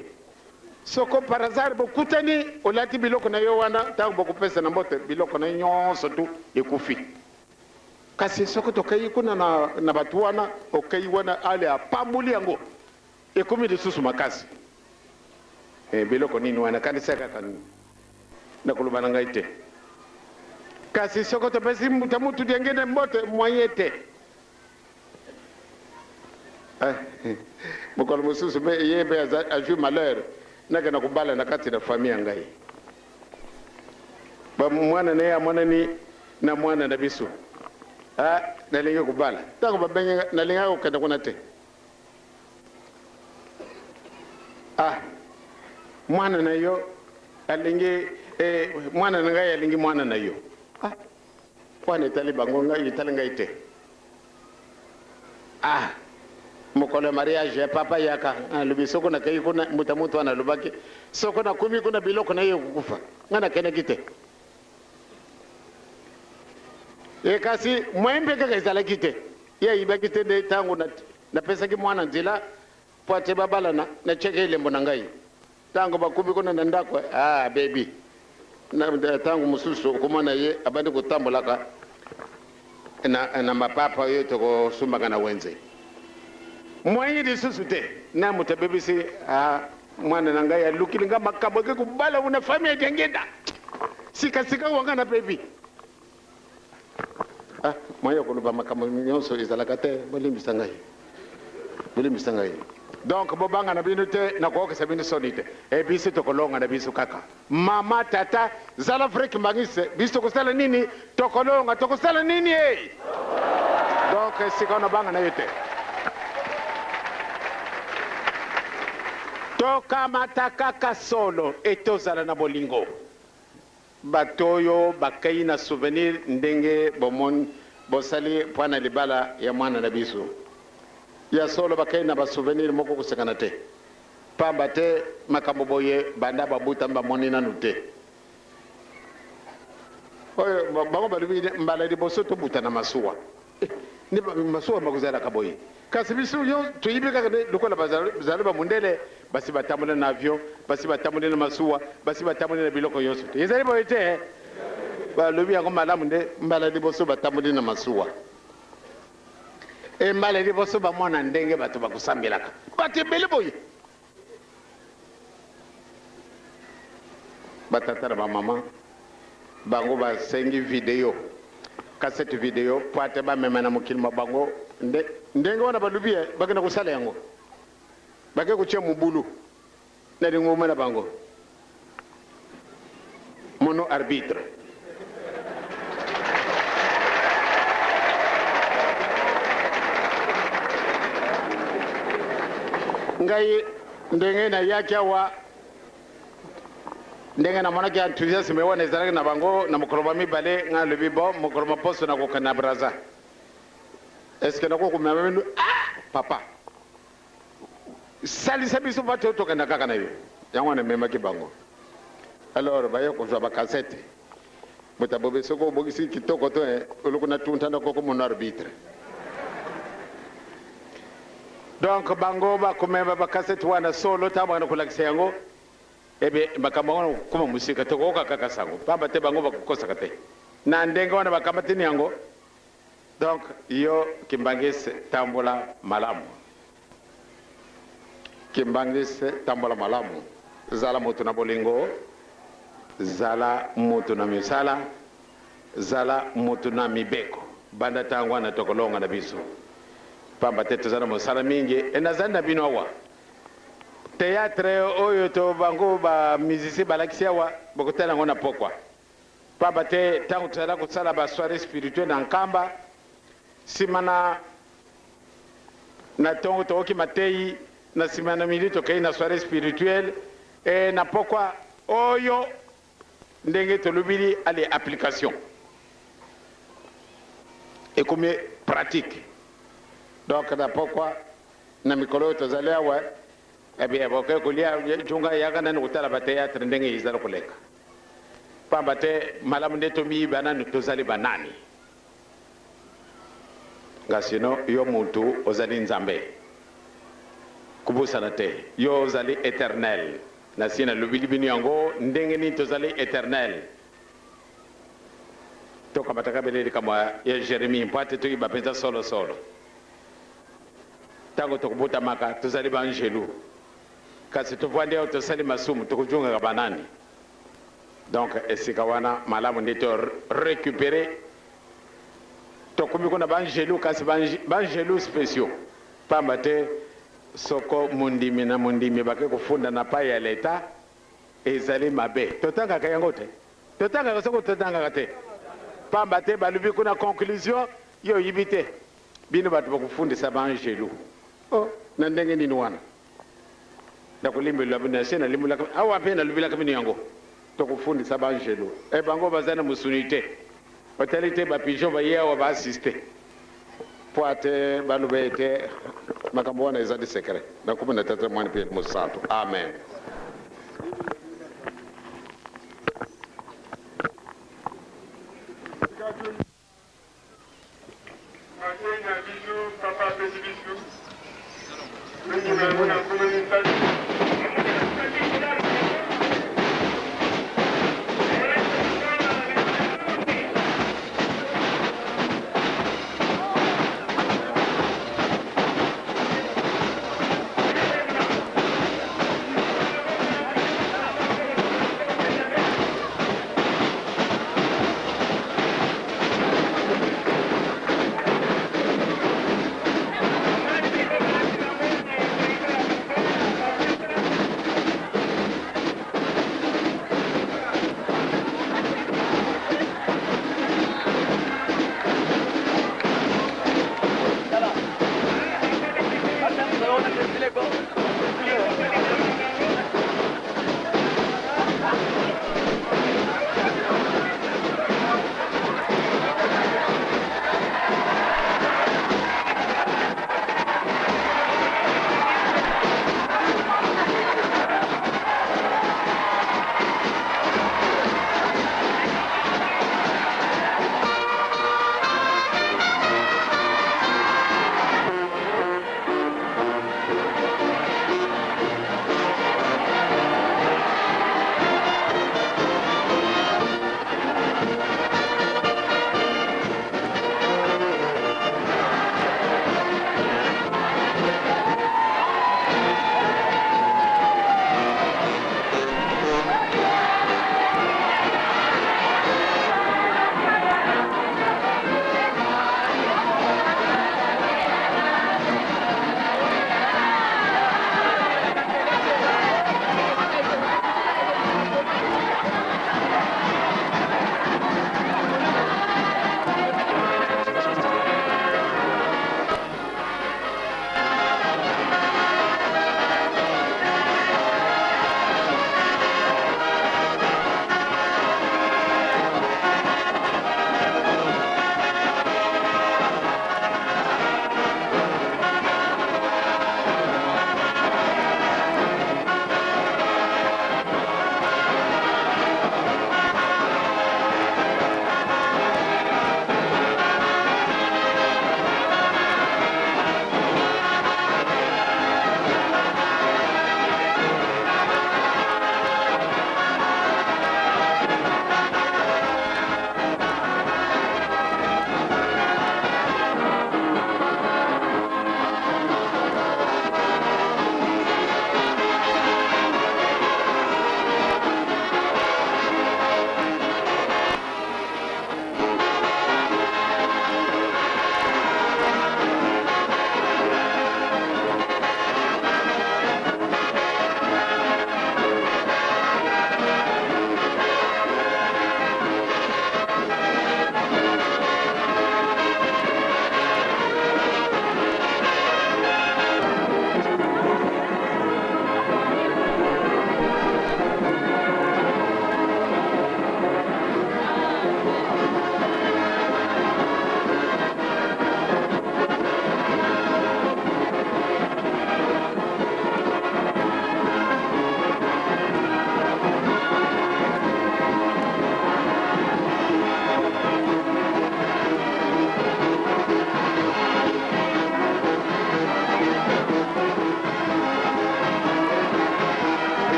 soko par hasard bokutani olati biloko na yo wana tango bokupesa na mbote biloko na nyonso tu ekufi kasi soko tokai kuna na batu wana okai wana ale apambuli yango ekumi lisusu makasi biloko nini wana kanisa kaka na kulubana ngai te kasi soko topesi mutu diengene mbote moyete mokolo mosusu ye mpe azwi malheur nakena kubala na kati na famille ngai mwana na ye amonani na mwana na biso nalingi kubala ntango babenge nalingaka kokende kuna te mwana na yo alingi mwana na ngai alingi mwana na yo wana etali bango ngai etali ngai te mokolo mariage papa yaka lubi soko na kai kuna mutu ana lubaki soko na kumi kuna biloko na ye kukufa ngana kene kite kasi mwembe kaka izala kite ye ibaki te de tangu na pesa ki mwana nzila poate babala na cheke ile mbona ngai tangu bakumi kuna na ndako baby na tangu mususu kumana ye abandi kutambulaka na mapapa yote ko sumbaka na wenze mwanyi lisusu te na mutabebisi mwana na ngai alukili nga makambo ke kubala una famille tengenda sika wanga na baby mwanyi ko luba makambo nyonso izalaka te bolimbisa ngai donc bobanga na bino te na ko ke sabini sonite biso to kolonga na biso kaka mama tata zala frek mangise biso ko sala nini to kolonga to ko sala nini donc sika na banga na yote tokamata kaka solo etozala na bolingo batoyo bakai na souvenir ndenge bomon bosali pwana libala ya mwana na biso ya solo bakai na ba souvenir moko kusekana te pamba te makambo boye banda babuta mbamoni nanu te oyo bango balubi mbala liboso tobuta na masuwa ni masuwa makuzala kaboye kasi biso yo tuyibe kaka lokola bazali bamundele basi batambola na avion basi batambola na masuwa basi batambola na biloko yonso ezali boye te balobi yango malamu nde mbala liboso batamboli na masuwa mbala liboso bamona ndenge bato bakosambelaka bato ebele boye batata na bamama bango basengi video kasete video po ate bamema na mokili ma bango ndenge wana balobi bakenda kosala yango bake kotia mobulu na dingoma na bango mono arbitre ngai ndenge na yaki awa ndenge namonaki enthousiasme wana ezalaki na bango na mokolo ba mibale nga lobi bo mokolo maposo nakokana braza eske nakokomema bino papa salisa biso bato oyo tokenda kaka na yo yango wana ememaki bango alors baye kozwa bakasete moto abobi soki obokisi kitoko to oloko na tuntana koko mono arbitre donc bango bakomema bakasete wana solo ntango bakana kolakisa yango ebe makambo wana kokoma musika tokoyoka kaka sango pamba te bango bakokosaka te na ndenge wana bakamatini yango donc yo kimbangisi tambola malamu kimbangisi tambola malamu zala moto na bolingo zala moto na misala zala moto na mibeko banda ntango wana tokolonga na biso pamba te toza na mosala mingi enazali na bino awa théâtre oyo to bango bamusicien balakisi awa bokotala yango na pokwa pamba te ntango tozala kosala basoirée spirituelle na nkamba nsima na ntongo tokokima tei na nsima na midi tokei na soirée spirituelle na pokwa oyo ndenge tolobili ale application ekomi pratique donc na pokwa na mikolo oyo tozali awa ebi boke kolia chunga yaga nani kutala bateatre ndenge izala koleka pamba te malamu nde tomiyiba nani tozali banani nga sino yo muntu ozali nzambe kubusana te yo ozali éternel na sina lobili bino yango ndenge nini tozali éternel tokamataka beleli kama ya Jérémie mpo ate toyiba mpenza solosolo ntango tokobutamaka tozali baangelu kasi tovandi ayo tosali masumu tokojungaka banani donc esika wana malamu nde to récupérer tokomi kuna baangelu kasi baangelu spéciaux pamba te soko mundimi na mundimi bake kofunda na pai ya leta ezali mabe totangaka yango te totangaka soko totangaka te pamba te balobi kuna conclusion yo oyibi te bino bato bakofundisa baangelu na ndenge nini wana nakulimbelwa bino nase nalimbulaka awa mpe nalobilaka bino yango tokofundisa baangelu bango baza na mosuni te otali te bapigeon baye awa baassiste po ate baloba ete makambo wana ezali secret nakomi na tata mwana mpe mosantu amen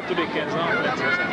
tous les 15 ans, en fait, c'est ça.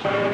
Thank you.